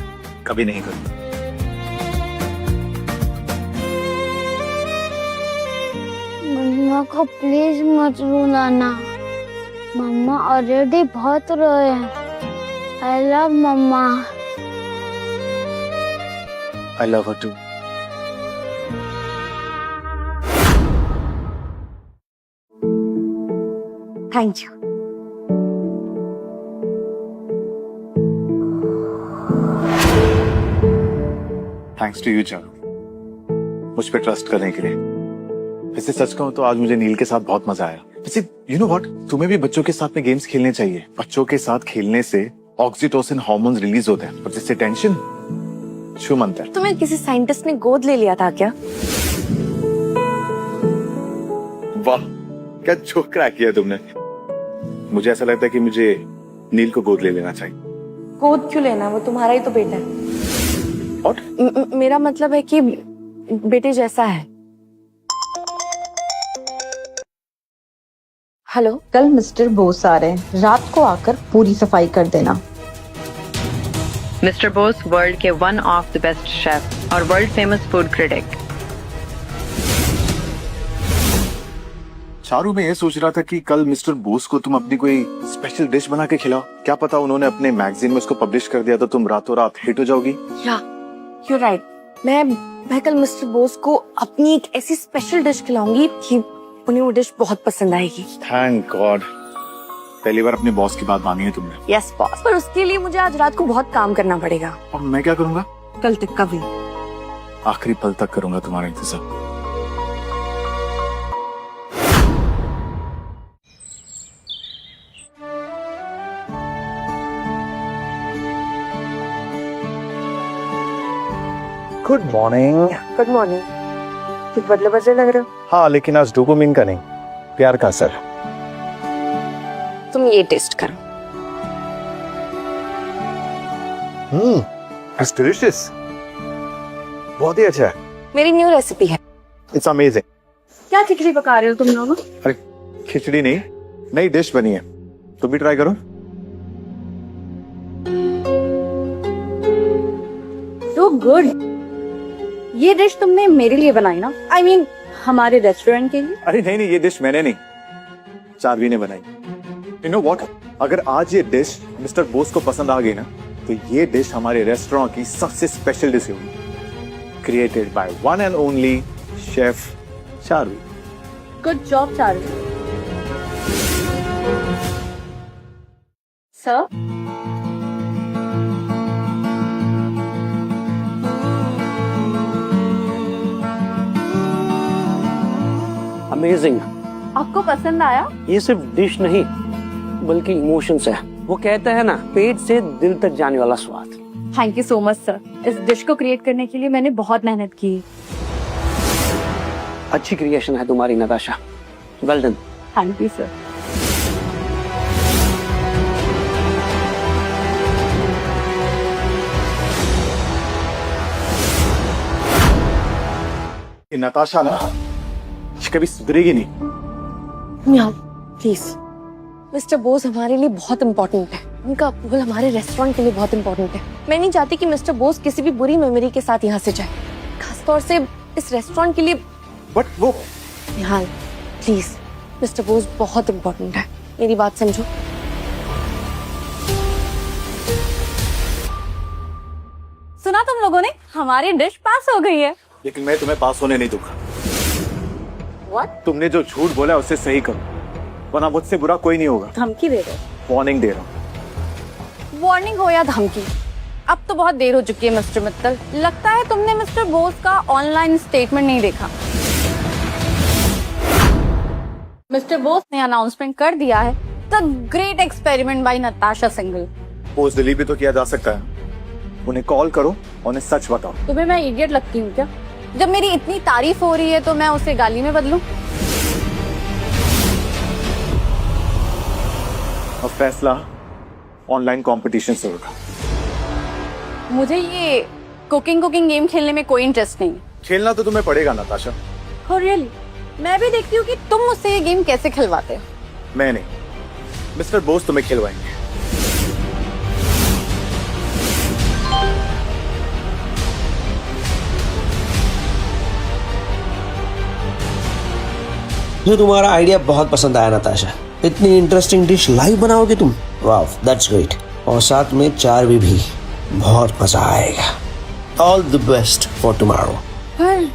कभी नहीं करूंगा। मम्मा को प्लीज मत रुलाना। मम्मा ऑलरेडी बहुत रोए हैं। आई लव मम्मा। I love her too. Thank you. Thanks to you Charu, मुझ पे ट्रस्ट करने के लिए। वैसे सच कहूं तो आज मुझे नील के साथ बहुत मजा आया। वैसे यू नो व्हाट, तुम्हें भी बच्चों के साथ में गेम्स खेलने चाहिए। बच्चों के साथ खेलने से ऑक्सीटोसिन हार्मोन्स रिलीज होते हैं और जिससे टेंशन छू मनता है। तुम्हें किसी साइंटिस्ट ने गोद ले लिया था क्या? वाह, क्या जोक क्रैक किया तुमने। मुझे ऐसा लगता है कि मुझे नील को गोद ले लेना चाहिए। गोद क्यों लेना, वो तुम्हारा ही तो बेटा है। और मेरा मतलब है कि बेटे जैसा है। हेलो, कल मिस्टर बोस आ रहे हैं, रात को आकर पूरी सफाई कर देना। मिस्टर बोस वर्ल्ड के one of the best chef और world famous food critic. Charu, मैं ये सोच रहा था कि कल मिस्टर बोस को तुम अपनी कोई स्पेशल डिश बना के खिलाओ। क्या पता उन्होंने अपने मैगजीन में उसको पब्लिश कर दिया तो तुम रातों रात हिट हो जाओगी। या यू राइट। मैं कल मिस्टर बोस को अपनी एक ऐसी स्पेशल डिश खिलाऊंगी कि उन्हें वो डिश बहुत पसंद आएगी। थैंक गॉड, पहली बार अपने बॉस की बात मानी है तुमने। यस बॉस, पर उसके लिए मुझे आज रात को बहुत काम करना पड़ेगा। और मैं क्या करूंगा? कल तक का भी आखिरी पल तक करूंगा तुम्हारा इंतजार। Good morning. Good morning. कुछ बदले बदले लग रहे हो। हाँ, लेकिन आज डोपामिन का नहीं, प्यार का असर। तुम ये टेस्ट करो। It's delicious. बहुत ही अच्छा है. मेरी न्यू रेसिपी है. It's amazing. क्या खिचड़ी पका रहे हो तुम लोग? अरे खिचड़ी नहीं, नई डिश बनी है. तुम भी ट्राई करो. So good. ये डिश तुमने मेरे लिए बनाई ना? I mean, हमारे रेस्टोरेंट के लिए? अरे नहीं, ये डिश मैंने नहीं, चार्वी ने बनाई. You know what? अगर आज ये डिश मिस्टर बोस को पसंद आ गई ना, तो ये डिश हमारे रेस्टोरेंट की सबसे स्पेशल डिश होगी. Created by one and only chef Charvi. Good job, Charvi. Sir? Amazing. आपको पसंद आया? ये सिर्फ डिश नहीं बल्कि इमोशंस है. वो कहते हैं ना, पेट से दिल तक जाने वाला स्वाद. Thank you so much sir. इस डिश को क्रिएट करने के लिए मैंने बहुत मेहनत की. अच्छी क्रिएशन है तुम्हारी Natasha. Well done. Thank you sir. ये नताशा ना, ये कभी सुधरेगी नहीं. प्लीज, मिस्टर बोस हमारे लिए बहुत इम्पोर्टेंट है. उनका अप्रूवल हमारे रेस्टोरेंट के लिए बहुत इम्पोर्टेंट है. मैं नहीं चाहती कि मिस्टर बोस किसी भी बुरी मेमोरी के साथ यहाँ से जाए, खासतौर से इस रेस्टोरेंट के लिए. बट वो निहाल, प्लीज, मिस्टर बोस बहुत इम्पोर्टेंट है. मेरी बात समझो. सुना तुम लोगों ने? हमारी डिश पास हो गई है. लेकिन मैं तुम्हें पास होने नहीं दूंगा. What? तुमने जो झूठ बोला उससे सही करो, वरना मुझसे बुरा कोई नहीं होगा. धमकी दे रहे हो? वार्निंग दे रहा हूँ. वार्निंग हो या धमकी, अब तो बहुत देर हो चुकी है मिस्टर मित्तल. लगता है तुमने मिस्टर बोस का ऑनलाइन स्टेटमेंट नहीं देखा. मिस्टर बोस ने अनाउंसमेंट कर दिया है, the great experiment by Natasha Singhal. Post delete भी तो किया जा सकता है. उन्हें कॉल करो और उन्हें सच बताओ. तुम्हें मैं इडियट लगती हूँ क्या? जब मेरी इतनी तारीफ हो रही है तो मैं उसे गाली में बदलूं? अब फैसला ऑनलाइन कंपटीशन से होगा. मुझे ये कुकिंग गेम खेलने में कोई इंटरेस्ट नहीं. खेलना तो तुम्हें पड़ेगा नताशा. Oh really? मैं भी देखती हूँ कि तुम मुझसे ये गेम कैसे खिलवाते हो. मैं नहीं, मिस्टर बोस तुम्हें खिलवाएंगे. मुझे तुम्हारा आइडिया बहुत पसंद आया नताशा. इतनी इंटरेस्टिंग डिश लाइव बनाओगे तुम. वाह, दैट्स ग्रेट. और साथ में चार्वी भी. बहुत मजा आएगा. All the best for tomorrow. पर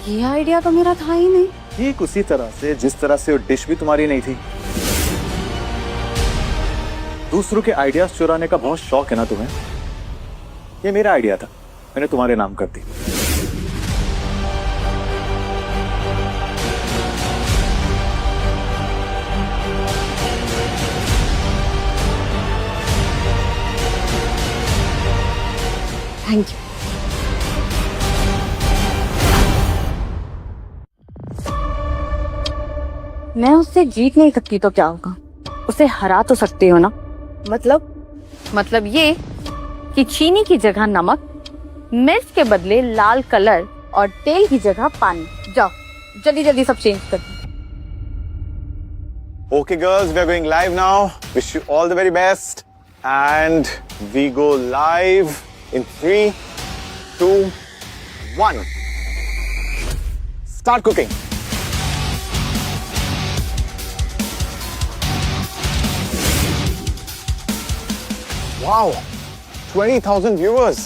ये आइडिया तो मेरा था ही नहीं. ठीक उसी तरह से जिस तरह से वो डिश भी तुम्हारी नहीं थी. दूसरों के आइडियाज चुराने का बहुत शौक है ना तुम्हें. ये मेरा आइडिया था, मैंने तुम्हारे नाम कर दी. Thank you. मैं उससे जीत नहीं सकती तो क्या होगा? उसे हरा तो सकती हो ना. मतलब ये कि चीनी की जगह नमक, मिर्च के बदले लाल कलर और तेल की जगह पानी. जाओ जल्दी जल्दी सब चेंज कर दो. Okay girls, we are going live now. Wish you all the very best. And we go live in 3, 2, 1. Start cooking. Wow, 20,000 viewers.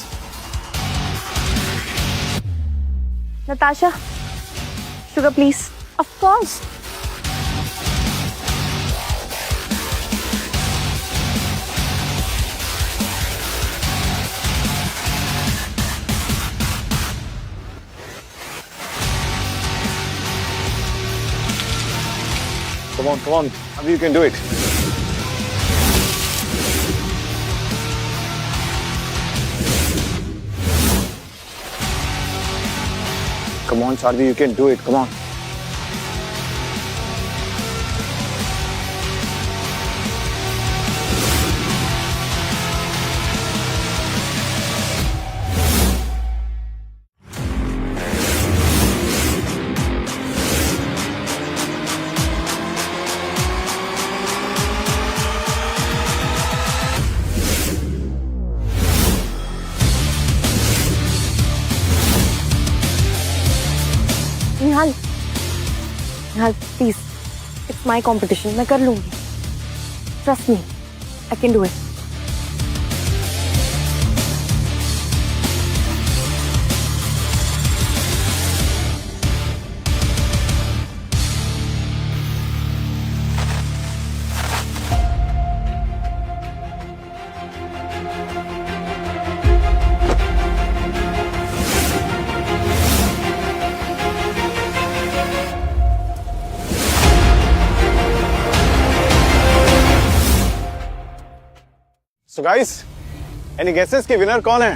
Natasha, sugar please. Of course. Come on. Abhi you can do it. Come on, Charvi, you can do it. Come on. Nihal please, it's my competition, मैं कर लूंगी, trust me, I can do it. So guys, any guesses कि winner कौन है?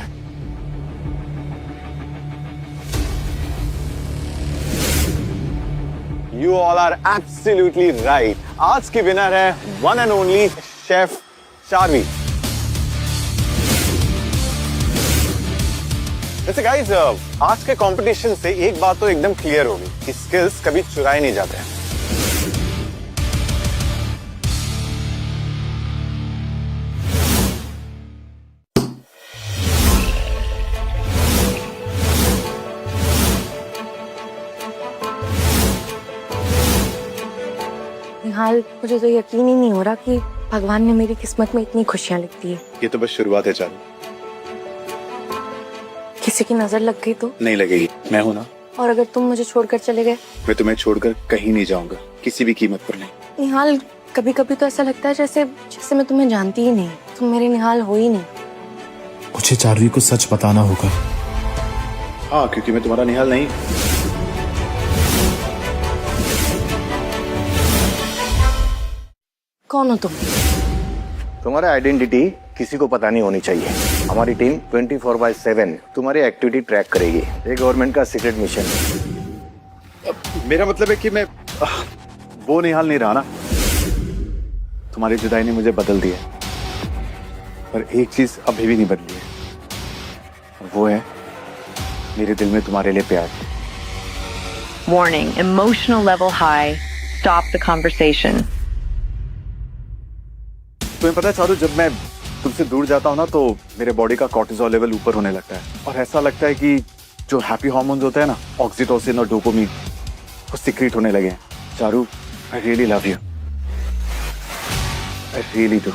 You all are absolutely right. आज की winner है one and only chef Charvi. वैसे गाइस, आज के कंपटीशन से एक बात तो एकदम क्लियर होगी कि स्किल्स कभी चुराए नहीं जाते हैं। निहाल, मुझे तो यकीन ही नहीं हो रहा कि भगवान ने मेरी किस्मत में इतनी खुशियां लिख दी है। ये तो बस शुरुआत है चारू। किसी की नजर लग गई तो? नहीं लगेगी, मैं हूं ना। और अगर तुम मुझे छोड़कर चले गए? मैं तुम्हें छोड़कर कहीं नहीं जाऊंगा, किसी भी कीमत पर नहीं। निहाल, कभी कभी तो ऐसा लगता है जैसे मैं तुम्हें जानती ही नहीं, तुम मेरे निहाल हो ही नहीं। मुझे चार्वी को सच बताना होगा। हाँ, क्योंकि मैं तुम्हारा निहाल नहीं। कौन हो तुम? तुम्हारा आइडेंटिटी किसी को पता नहीं होनी चाहिए। हमारी टीम 24/7 तुम्हारी एक्टिविटी ट्रैक करेगी। ये गवर्नमेंट का सीक्रेट मिशन। मेरा मतलब है कि मैं वो निहाल नहीं रहा ना। तुम्हारी जुदाई ने मुझे बदल दिया, पर एक चीज अभी भी नहीं बदली है, और वो है मेरे दिल में तुम्हारे लिए प्यार। Warning, emotional level high. Stop the conversation. तुम्हें पता है चारू, जब मैं तुमसे दूर जाता हूँ ना तो मेरे बॉडी का कॉर्टिसोल लेवल ऊपर होने लगता है, और ऐसा लगता है कि जो हैप्पी हार्मोन्स होते हैं ना, ऑक्सीटोसिन और डोपामिन, वो सीक्रेट होने लगे हैं। Charu, I really love you, I really do.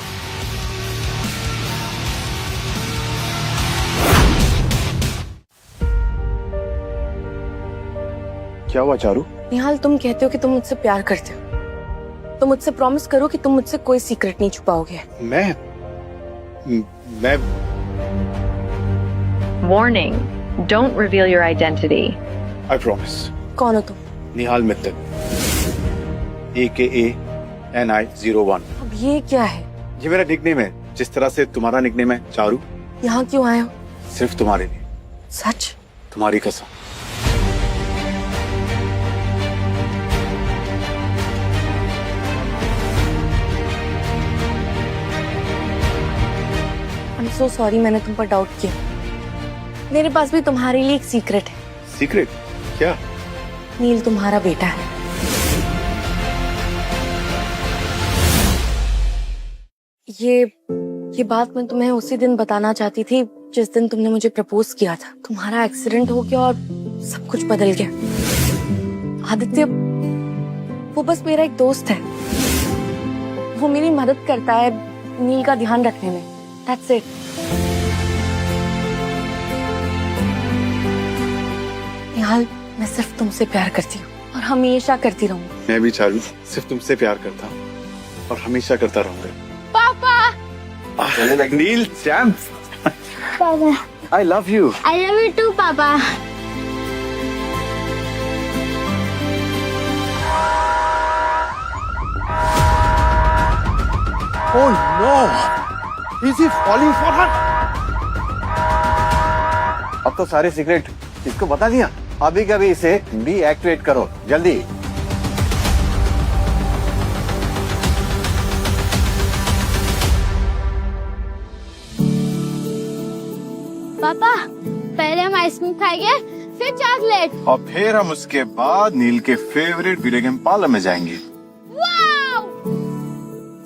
क्या हुआ चारू? निहाल, तुम कहते हो कि तुम मुझसे प्यार करते हो, तो मुझसे प्रॉमिस करो कि तुम मुझसे कोई सीक्रेट नहीं छुपाओगे। मैं Warning, don't reveal your identity. I promise. कौन हो तुम? निहाल मित्तल, AKA NI01। अब ये क्या है? ये मेरा निकनेम है, जिस तरह से तुम्हारा निकनेम है चारू। यहाँ क्यों आए हो? सिर्फ तुम्हारे लिए। सच? तुम्हारी कसम। I'm so sorry, मैंने तुम पर डाउट किया। मेरे पास भी तुम्हारे लिए एक सीक्रेट है। सीक्रेट? क्या? नील तुम्हारा बेटा है। ये बात मैं तुम्हें उसी दिन बताना चाहती थी जिस दिन तुमने मुझे प्रपोज किया था। तुम्हारा एक्सीडेंट हो गया और सब कुछ बदल गया। आदित्य, वो बस मेरा एक दोस्त है। वो मेरी मदद करता है नील का ध्यान रखने में। That's it. निहाल, मैं सिर्फ तुमसे प्यार करती हूँ और हमेशा करती रहूंगी। मैं भी चारू सिर्फ तुमसे प्यार करता हूँ और हमेशा करता रहूंगा। पापा, नील चैम्प, पापा, आई love you. I love you too, पापा। Oh no! Is he falling for her? अब तो सारे सीक्रेट इसको बता दिया। अभी कभी इसे डीएक्टिवेट करो, जल्दी। पापा, पहले हम आइसक्रीम खाएंगे, फिर चॉकलेट, और फिर हम उसके बाद नील के फेवरेट वीडियो गेम पार्लर में जाएंगे।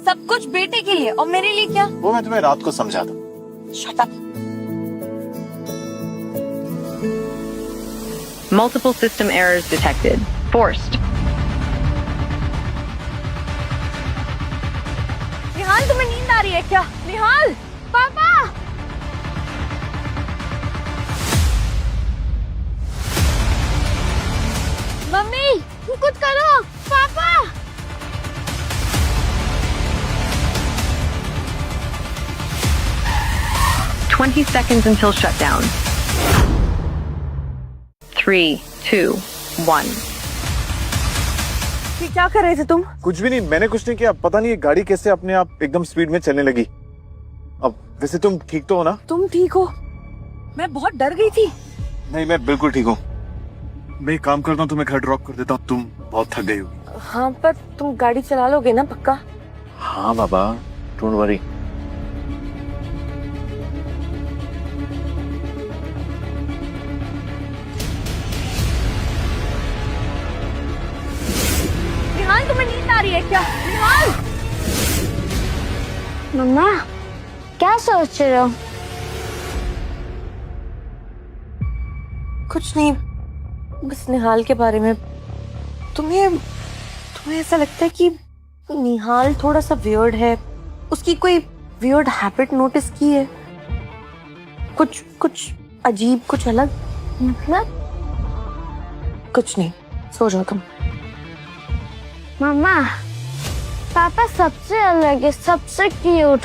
सब कुछ बेटे के लिए, और मेरे लिए क्या? वो मैं तुम्हें रात को समझा दूं। Shut up. Multiple system errors detected. Forced. निहाल तुम्हें नींद आ रही है क्या? निहाल, पापा मम्मी कुछ करो। पापा 20 seconds until shutdown. 3, 2, 1. ये क्या कर रहे थे तुम? कुछ भी नहीं, मैंने कुछ नहीं किया। पता नहीं ये गाड़ी कैसे अपने आप एकदम स्पीड में चलने लगी। अब वैसे तुम ठीक तो हो ना? तुम ठीक हो? मैं बहुत डर गई थी। नहीं, मैं बिल्कुल ठीक हूँ। मैं एक काम करता हूँ, तुम्हें घर ड्रॉप कर देता हूँ। तुम बहुत थक गई होगी। हाँ, पर तुम गाड़ी चला लोगे ना पक्का? हाँ बाबा, डोंट वरी। निहाल तुम्हें नींद आ रही है क्या? निहाल, मम्मा क्या सोच रहे हो? कुछ नहीं, बस निहाल के बारे में। तुम्हें ऐसा लगता है कि निहाल थोड़ा सा वियर्ड है? उसकी कोई वियर्ड हैबिट नोटिस की है? कुछ अजीब, कुछ अलग? मतलब कुछ नहीं, सो जाओ तुम। मम्मा पापा सबसे अलग है, सबसे क्यूट,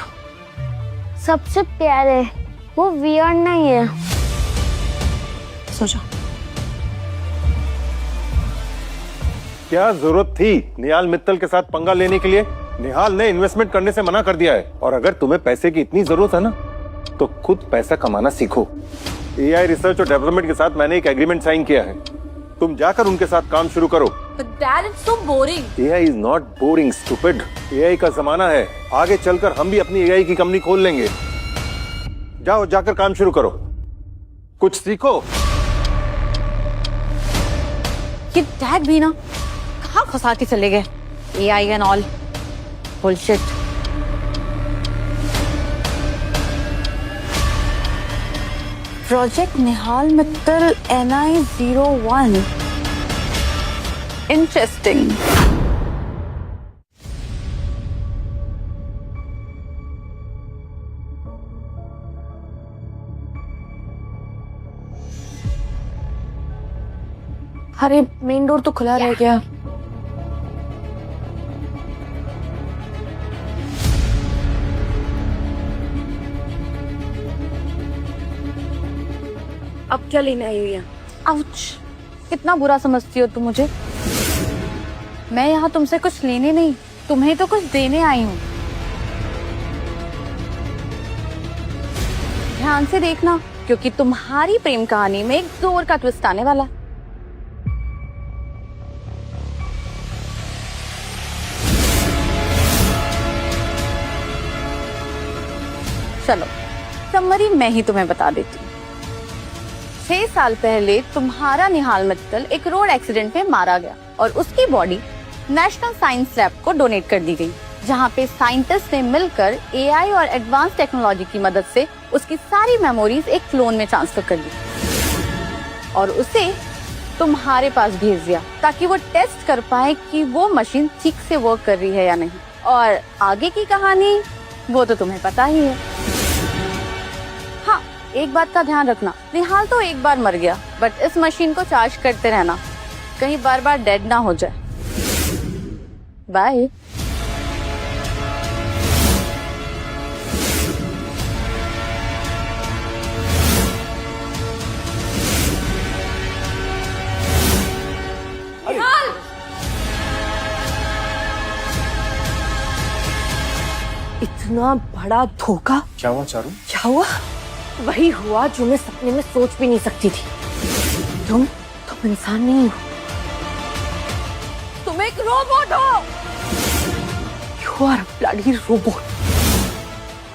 सबसे प्यारे। वो वियर्ड नहीं है। सो जाओ। क्या जरूरत थी निहाल मित्तल के साथ पंगा लेने के लिए? निहाल ने इन्वेस्टमेंट करने से मना कर दिया है। और अगर तुम्हें पैसे की इतनी जरूरत है ना, तो खुद पैसा कमाना सीखो। एआई रिसर्च और डेवलपमेंट के साथ मैंने एक एग्रीमेंट साइन किया है। तुम जाकर उनके साथ काम शुरू करो। But Dad, it's so boring. AI is not boring, stupid. AI का जमाना है। आगे चलकर हम भी अपनी AI की कंपनी खोल लेंगे। जाओ, जाकर काम शुरू करो, कुछ सीखो। ये Dad भी ना कहाँ फंसा के चले गए? AI and all bullshit. Project Nihal Mittal NI01. Interesting. अरे मेन डोर तो खुला रह गया। अब क्या लेने आई हुई है? आउच! कितना बुरा समझती हो तुम मुझे। मैं यहाँ तुमसे कुछ लेने नहीं, तुम्हें तो कुछ देने आई हूँ। ध्यान से देखना, क्योंकि तुम्हारी प्रेम कहानी में एक जोर का ट्विस्ट आने वाला है। चलो समरी मैं ही तुम्हें बता देती हूँ। 6 साल पहले तुम्हारा निहाल मित्तल एक रोड एक्सीडेंट में मारा गया और उसकी बॉडी नेशनल साइंस लैब को डोनेट कर दी गई, जहाँ पे साइंटिस्ट ने मिलकर एआई और एडवांस टेक्नोलॉजी की मदद से उसकी सारी मेमोरीज एक क्लोन में ट्रांसफर कर दी और उसे तुम्हारे पास भेज दिया ताकि वो टेस्ट कर पाए कि वो मशीन ठीक से वर्क कर रही है या नहीं। और आगे की कहानी वो तो तुम्हें पता ही है। हाँ, एक बात का ध्यान रखना, निहाल तो एक बार मर गया, बट इस मशीन को चार्ज करते रहना, कहीं बार बार डेड ना हो जाए। बाय। इतना बड़ा धोखा! क्या हुआ चारू? क्या हुआ? वही हुआ जो मैं सपने में सोच भी नहीं सकती थी। तुम इंसान नहीं हो, तुम एक रोबोट हो। You are a bloody robot।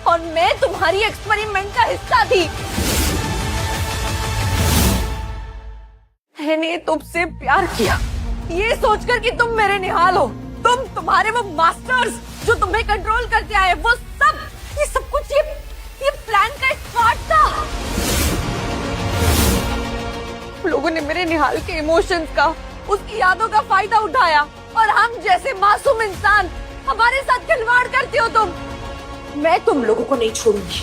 और मैं तुम्हारी एक्सपेरिमेंट का हिस्सा थी। मैंने तुमसे प्यार किया ये सोचकर कि तुम मेरे निहाल हो। तुम्हारे वो मास्टर्स जो तुम्हें कंट्रोल करते आए, वो ये सब कुछ ये प्लान का एक पार्ट था। लोगों ने मेरे निहाल के इमोशंस का, उसकी यादों का फायदा उठाया और हम जैसे मासूम इंसान हमारे साथ खिलवाड़ करती हो तुम। मैं तुम लोगों को नहीं छोड़ूंगी।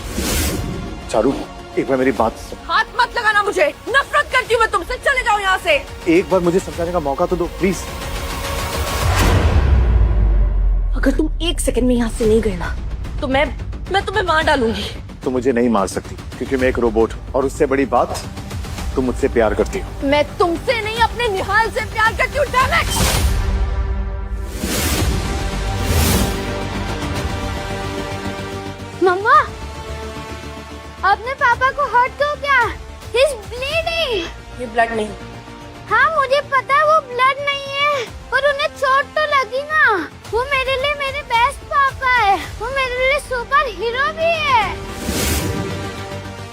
चारू एक बार मेरी बात सुन। हाथ मत लगाना मुझे, नफरत करती हूँ मैं तुमसे। चले जाओ यहाँ से। एक बार मुझे समझाने का मौका तो दो प्लीज। अगर तुम 1 सेकंड में यहाँ से नहीं गए ना तो मैं तुम्हें मार डालूंगी। तुम मुझे नहीं मार सकती क्योंकि मैं एक रोबोट हूँ, और उससे बड़ी बात तुम मुझसे प्यार करती हो। मैं तुमसे नहीं अपने निहाल से प्यार करती हूँ। Damn it! मम्मा, आपने पापा को हर्ट क्यों किया? He's bleeding. ये ब्लड नहीं। हाँ मुझे पता है वो ब्लड नहीं है, पर उन्हें चोट तो लगी ना। वो मेरे लिए मेरे बेस्ट पापा है, वो मेरे लिए सुपर हीरो भी है।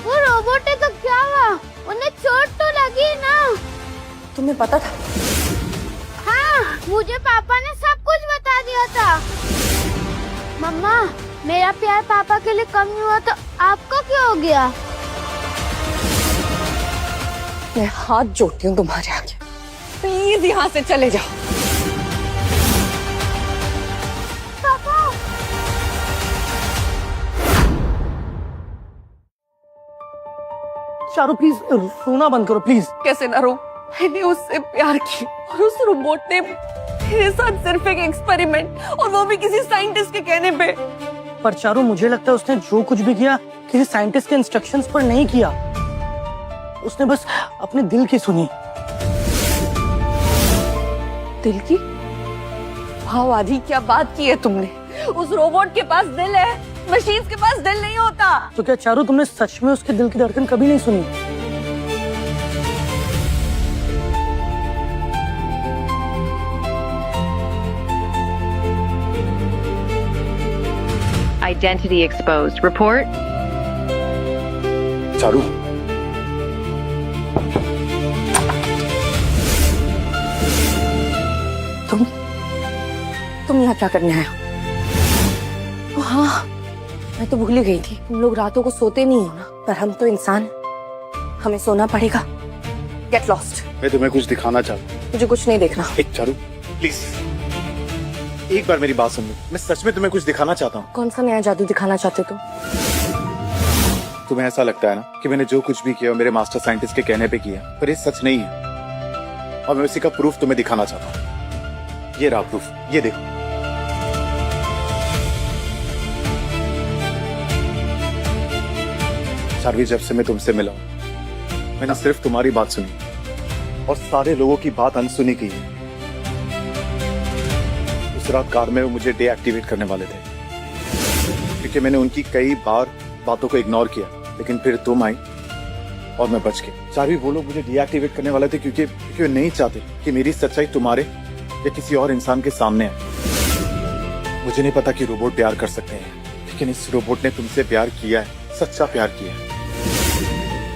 वो रोबोट है तो क्या हुआ, उन्हें चोट तो लगी ना। तुम्हें पता था? हाँ मुझे पापा ने सब कुछ बता दिया था। मम्मा, मेरा प्यार पापा के लिए कम हुआ तो आपको क्यों हो गया? मैं हाथ जोड़ती हूँ तुम्हारे आगे, प्लीज यहाँ से चले जाओ। पापा, चारू प्लीज रोना बंद करो प्लीज। कैसे ना रो, मैंने उससे प्यार किया और उस रोबोट ने मेरे साथ सिर्फ एक एक्सपेरिमेंट, और वो भी किसी साइंटिस्ट के कहने पे। पर चारू मुझे लगता है उसने जो कुछ भी किया किसी साइंटिस्ट के इंस्ट्रक्शंस पर नहीं किया, उसने बस अपने दिल की सुनी। दिल की? वाह आदि, क्या बात की है तुमने। उस रोबोट के पास दिल है, मशीन के पास दिल नहीं होता। तो क्या चारू तुमने सच में उसके दिल की धड़कन कभी नहीं सुनी? Identity exposed. Report. चारू तुम यहाँ क्या करने आए हो? हाँ, मैं तो भूल ही गई थी, तुम लोग रातों को सोते नहीं हो ना, पर हम तो इंसान, हमें सोना पड़ेगा। Get lost. मैं तुम्हें कुछ दिखाना चाहता हूँ। मुझे कुछ नहीं देखना। एक चारू प्लीज एक बार मेरी बात सुन लो, मैं सच में तुम्हें कुछ दिखाना चाहता हूँ। कौन सा नया जादू दिखाना चाहते तुम? तुम्हें ऐसा लगता है ना कि मैंने जो कुछ भी किया वो मेरे मास्टर साइंटिस्ट के कहने पे किया, पर ये सच नहीं है, और मैं उसी का प्रूफ तुम्हें दिखाना चाहता हूँ। ये रहा प्रूफ, ये देखो। चारवी, जब से मैं तुमसे मिला हूं, मैंने सिर्फ तुम्हारी बात सुनी और सारे लोगों की बात अनसुनी की है। उस रात कार में वो मुझे डीएक्टिवेट करने वाले थे, क्योंकि मैंने उनकी कई बार बातों को इग्नोर किया, लेकिन फिर तुम आई और मैं बच गया। चारवी, वो लोग मुझे डीएक्टिवेट करने वाले थे क्योंकि वो नहीं चाहते कि मेरी सच्चाई तुम्हारे या किसी और इंसान के सामने है। मुझे नहीं पता कि रोबोट प्यार कर सकते हैं, लेकिन इस रोबोट ने तुमसे प्यार किया है, सच्चा प्यार किया है।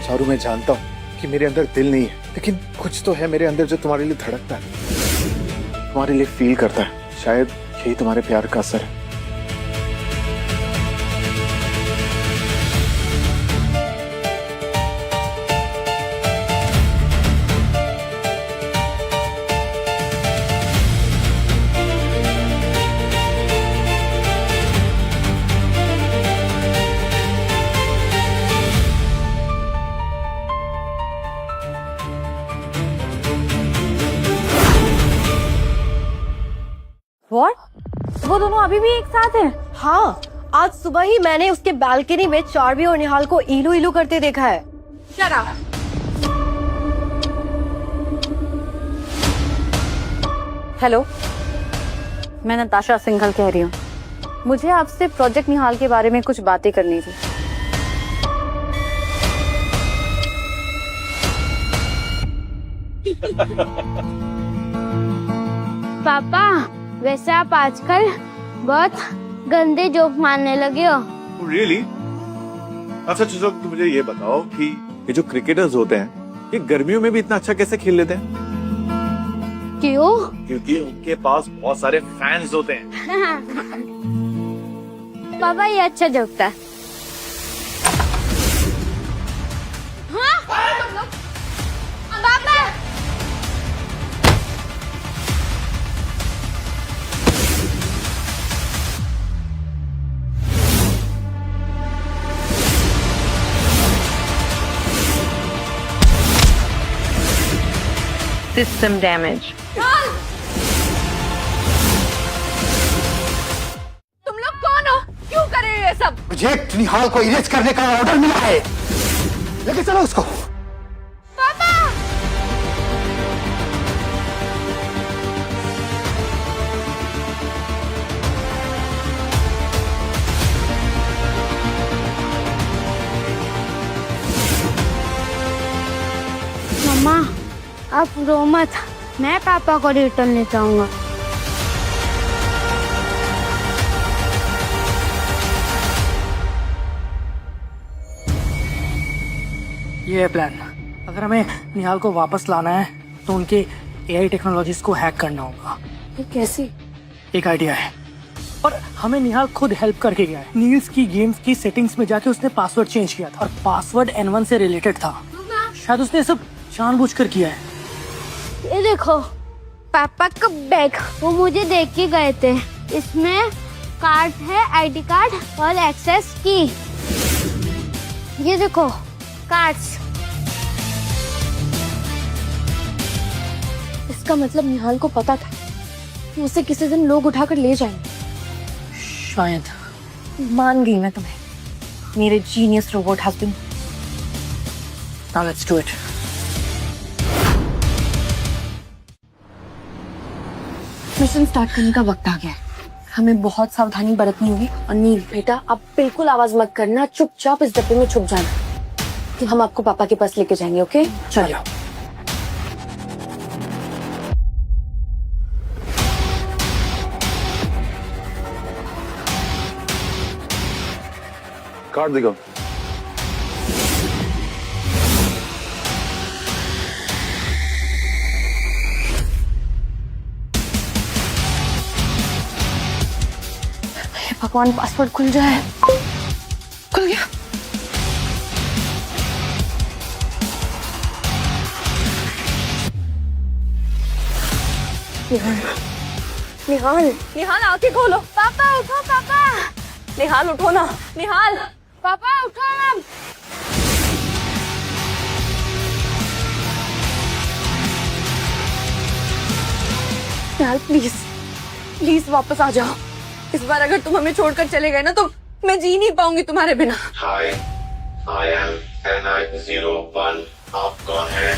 चारू, मैं जानता हूँ कि मेरे अंदर दिल नहीं है, लेकिन कुछ तो है मेरे अंदर जो तुम्हारे लिए धड़कता है, तुम्हारे लिए फील करता है। शायद यही तुम्हारे प्यार का असर है। What? वो दोनों अभी भी एक साथ हैं? हाँ, आज सुबह ही मैंने उसके बालकनी में चार्वी और निहाल को इलू इलू करते देखा है। Shut up. हेलो, मैं नताशा सिंघल कह रही हूँ। मुझे आपसे प्रोजेक्ट निहाल के बारे में कुछ बातें करनी थी। पापा, वैसे आप आजकल बहुत गंदे जोक मारने लगे हो। Really? अच्छा चलो, तुम मुझे ये बताओ कि ये जो क्रिकेटर्स होते हैं, ये गर्मियों में भी इतना अच्छा कैसे खेल लेते हैं? क्यों? क्योंकि उनके पास बहुत सारे फैंस होते हैं। पापा, ये अच्छा जोक था। पापा, System damage. तुम लोग कौन हो? क्यों कर रहे हो ये सब? प्रोजेक्ट निहाल को इरेज करने का ऑर्डर मिला है, लेके चलो उसको। पापा! मम्मा आप रो मत, मैं पापा को रिटर्न ले जाऊंगा। ये है प्लान। अगर हमें निहाल को वापस लाना है तो उनके एआई टेक्नोलॉजीज को हैक करना होगा। ये कैसे? एक आइडिया है, और हमें निहाल खुद हेल्प करके गया है। नील्स की गेम्स की सेटिंग्स में जाके उसने पासवर्ड चेंज किया था और पासवर्ड N1 से रिलेटेड था। शायद उसने सब जानबूझकर किया है। ये देखो पापा का बैग, वो मुझे देख के गए थे। इसमें कार्ड है, आईडी कार्ड और एक्सेस की। ये देखो कार्ड्स। इसका मतलब निहाल को पता था कि उसे किसी दिन लोग उठाकर ले जाएंगे। शायद। मान गई मैं तुम्हें। मेरे genius robot husband. Now let's do it. Mission start करने का वक्त आ गया है। हमें बहुत सावधानी बरतनी होगी। और नील बेटा, आप बिल्कुल आवाज मत करना, चुपचाप इस डब्बे में छुप जाना। कि हम आपको पापा के पास लेके जाएंगे, ओके? चलो। कार्ड दिखाओ। हे भगवान, पासवर्ड खुल जाए। खुल गया। निहाल, निहाल आंखें खोलो। पापा उठो, पापा। निहाल उठो ना। निहाल, पापा उठो ना। निहाल प्लीज, प्लीज वापस आ जाओ। इस बार अगर तुम हमें छोड़कर चले गए ना तो मैं जी नहीं पाऊंगी तुम्हारे बिना। हाय, आई एम NI01। आप कौन हैं?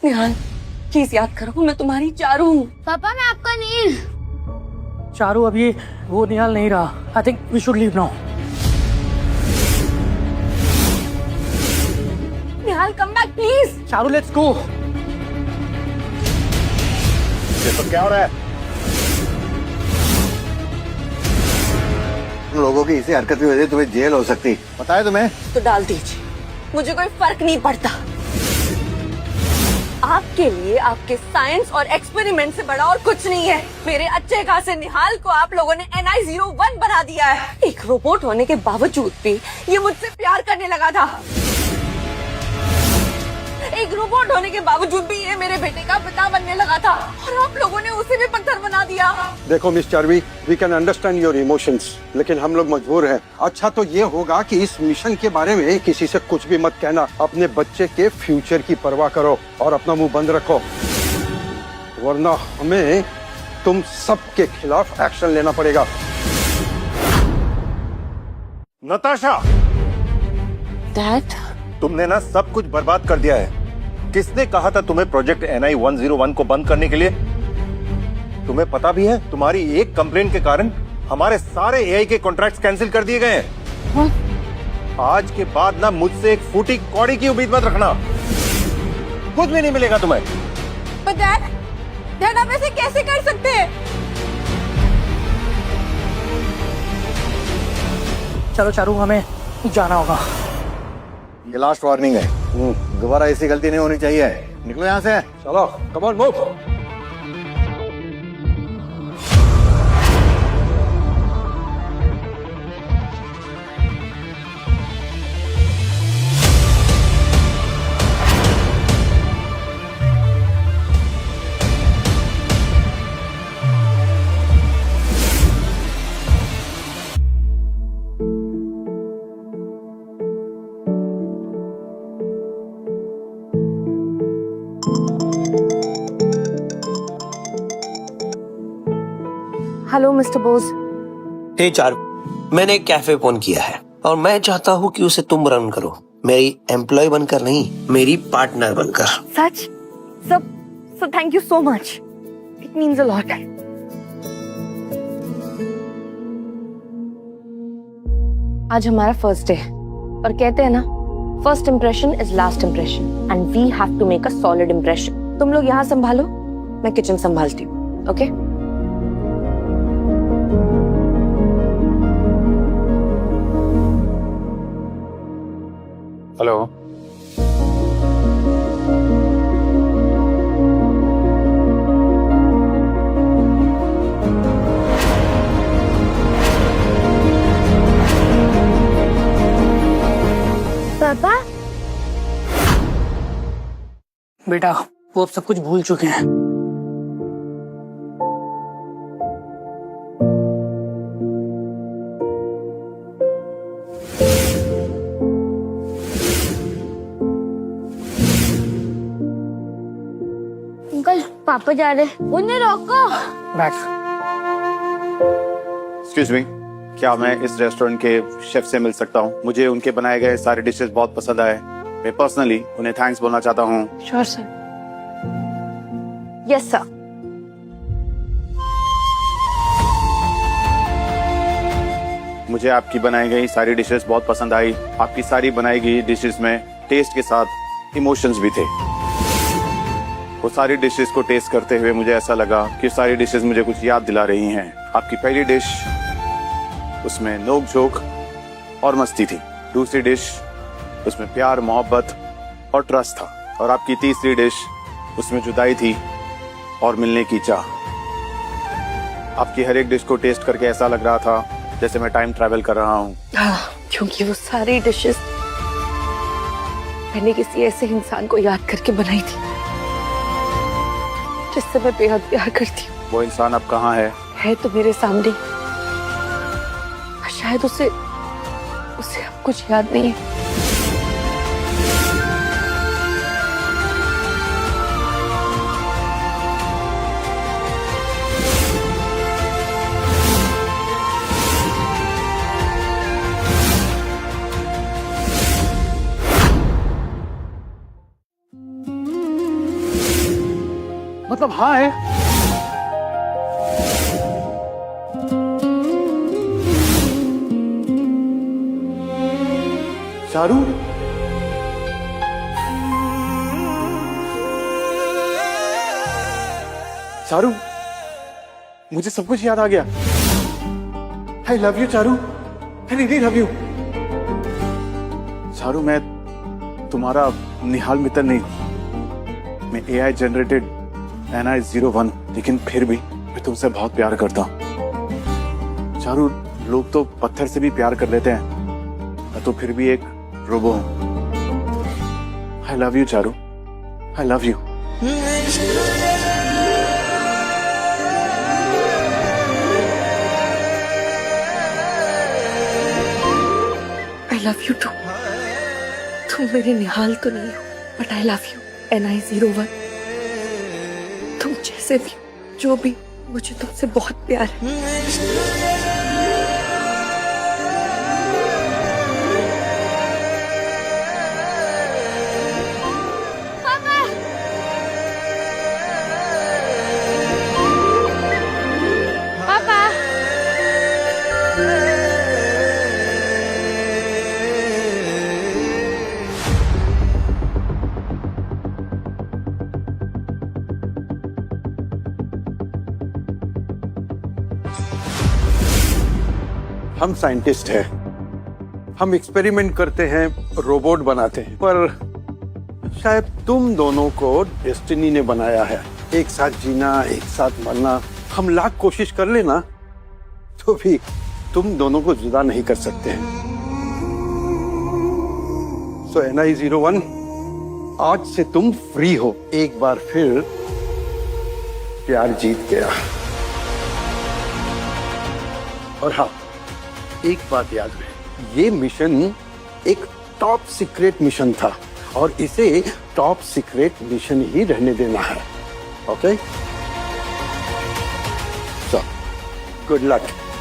निहाल प्लीज याद करो, मैं तुम्हारी चारू हूँ। पापा मैं आपका नहीं। चारू, अब ये वो निहाल नहीं रहा। I think we should leave now. Nihal come back please. Charu, let's go. ये सब क्या हो रहा है? तुम लोगों की इसी हरकत की वजह से तुम्हें जेल हो सकती, पता है तुम्हें? तो डाल दीजिए, मुझे कोई फर्क नहीं पड़ता। आपके लिए आपके साइंस और एक्सपेरिमेंट से बड़ा और कुछ नहीं है। मेरे अच्छे खासे निहाल को आप लोगों ने NI01 बना दिया है। एक रोबोट होने के बावजूद भी ये मुझसे प्यार करने लगा था। एक रोबोट होने के बावजूद भी ये मेरे बेटे का पिता बनने लगा था, और आप लोगों ने उसे भी पत्थर बना दिया। देखो miss Charvi, we can understand your emotions, लेकिन हम लोग मजबूर हैं। अच्छा तो ये होगा कि इस मिशन के बारे में किसी से कुछ भी मत कहना। अपने बच्चे के फ्यूचर की परवाह करो और अपना मुंह बंद रखो, वरना हमें तुम सबके खिलाफ एक्शन लेना पड़ेगा। नताशा, डैड, तुमने ना सब कुछ बर्बाद कर दिया है। किसने कहा था तुम्हें प्रोजेक्ट NI101 को बंद करने के लिए? तुम्हें पता भी है तुम्हारी एक कंप्लेंट के कारण हमारे सारे AI के कॉन्ट्रैक्ट्स कैंसिल कर दिए गए हैं। आज के बाद ना मुझसे एक फूटी कौड़ी की उम्मीद मत रखना, कुछ भी नहीं मिलेगा तुम्हें। पर डैड आप ऐसे कैसे कर सकते हैं? चलो चारू, हमें जाना होगा। ये लास्ट वार्निंग है, दोबारा ऐसी गलती नहीं होनी चाहिए। निकलो यहाँ से। चलो, come on move. Hello mister Bose. Hey Charu, मैंने एक कैफे ओपन किया है और मैं चाहता हूँ कि उसे तुम रन करो, मेरी एम्प्लॉय बनकर नहीं, मेरी पार्टनर बनकर। सच? So thank you so much. It means a lot. आज हमारा फर्स्ट डे और कहते हैं ना, first impression is last impression and we have to make a solid impression. तुम लोग यहाँ संभालो, मैं किचन संभालती हूँ। ओके? हेलो। पापा बेटा वो अब सब कुछ भूल चुके हैं। अंकल पापा जा रहे, उन्हें रोको। बैठ। एक्सक्यूज मी, क्या मैं इस रेस्टोरेंट के शेफ से मिल सकता हूँ? मुझे उनके बनाए गए सारे डिशेस बहुत पसंद आए। मैं पर्सनली उन्हें थैंक्स बोलना चाहता हूँ। Sure sir. Yes sir. मुझे आपकी बनाई गई सारी डिशेस बहुत पसंद आई। आपकी सारी बनाई गई डिशेस में टेस्ट के साथ इमोशंस भी थे। वो सारी डिशेस को टेस्ट करते हुए मुझे ऐसा लगा कि सारी डिशेस मुझे कुछ याद दिला रही हैं। आपकी पहली डिश, उसमें नोक झोंक और मस्ती थी। दूसरी डिश, उसमें प्यार मोहब्बत और ट्रस्ट था। और आपकी तीसरी डिश, उसमें जुदाई थी और मिलने की चाह। आपकी हर एक डिश को टेस्ट करके ऐसा लग रहा था जैसे मैं टाइम ट्रैवल कर रहा हूँ। क्योंकि वो सारी डिशेस मैंने किसी ऐसे इंसान को याद करके बनाई थी जिससे मैं बेहद प्यार करती हूँ। वो इंसान अब कहाँ है? है तो मेरे सामने, शायद उसे अब कुछ याद नहीं है। मतलब हाँ है। चारू, चारू, मुझे सब कुछ याद आ गया। आई love you Charu, I really love you. Charu, मैं तुम्हारा निहाल मित्र नहीं, मैं AI जनरेटेड NI01, लेकिन फिर भी मैं तुमसे बहुत प्यार करता हूँ। चारू, लोग तो पत्थर से भी प्यार कर लेते हैं, मैं तो फिर भी एक रोबो हूँ। I love you Charu, I love you. I love you too. तुम मेरे निहाल तो नहीं हो, but I love you NI01। तुम जैसे भी, जो भी, मुझे तुमसे बहुत प्यार है। हम साइंटिस्ट हैं, हम एक्सपेरिमेंट करते हैं, रोबोट बनाते हैं, पर शायद तुम दोनों को डेस्टिनी ने बनाया है। एक साथ जीना, एक साथ मरना। हम लाख कोशिश कर लेना तो भी तुम दोनों को जुदा नहीं कर सकते हैं। सो NI01, आज से तुम फ्री हो। एक बार फिर प्यार जीत गया। और हाँ, एक बात याद रहे, ये मिशन एक टॉप सीक्रेट मिशन था और इसे टॉप सीक्रेट मिशन ही रहने देना है। ओके? So good luck.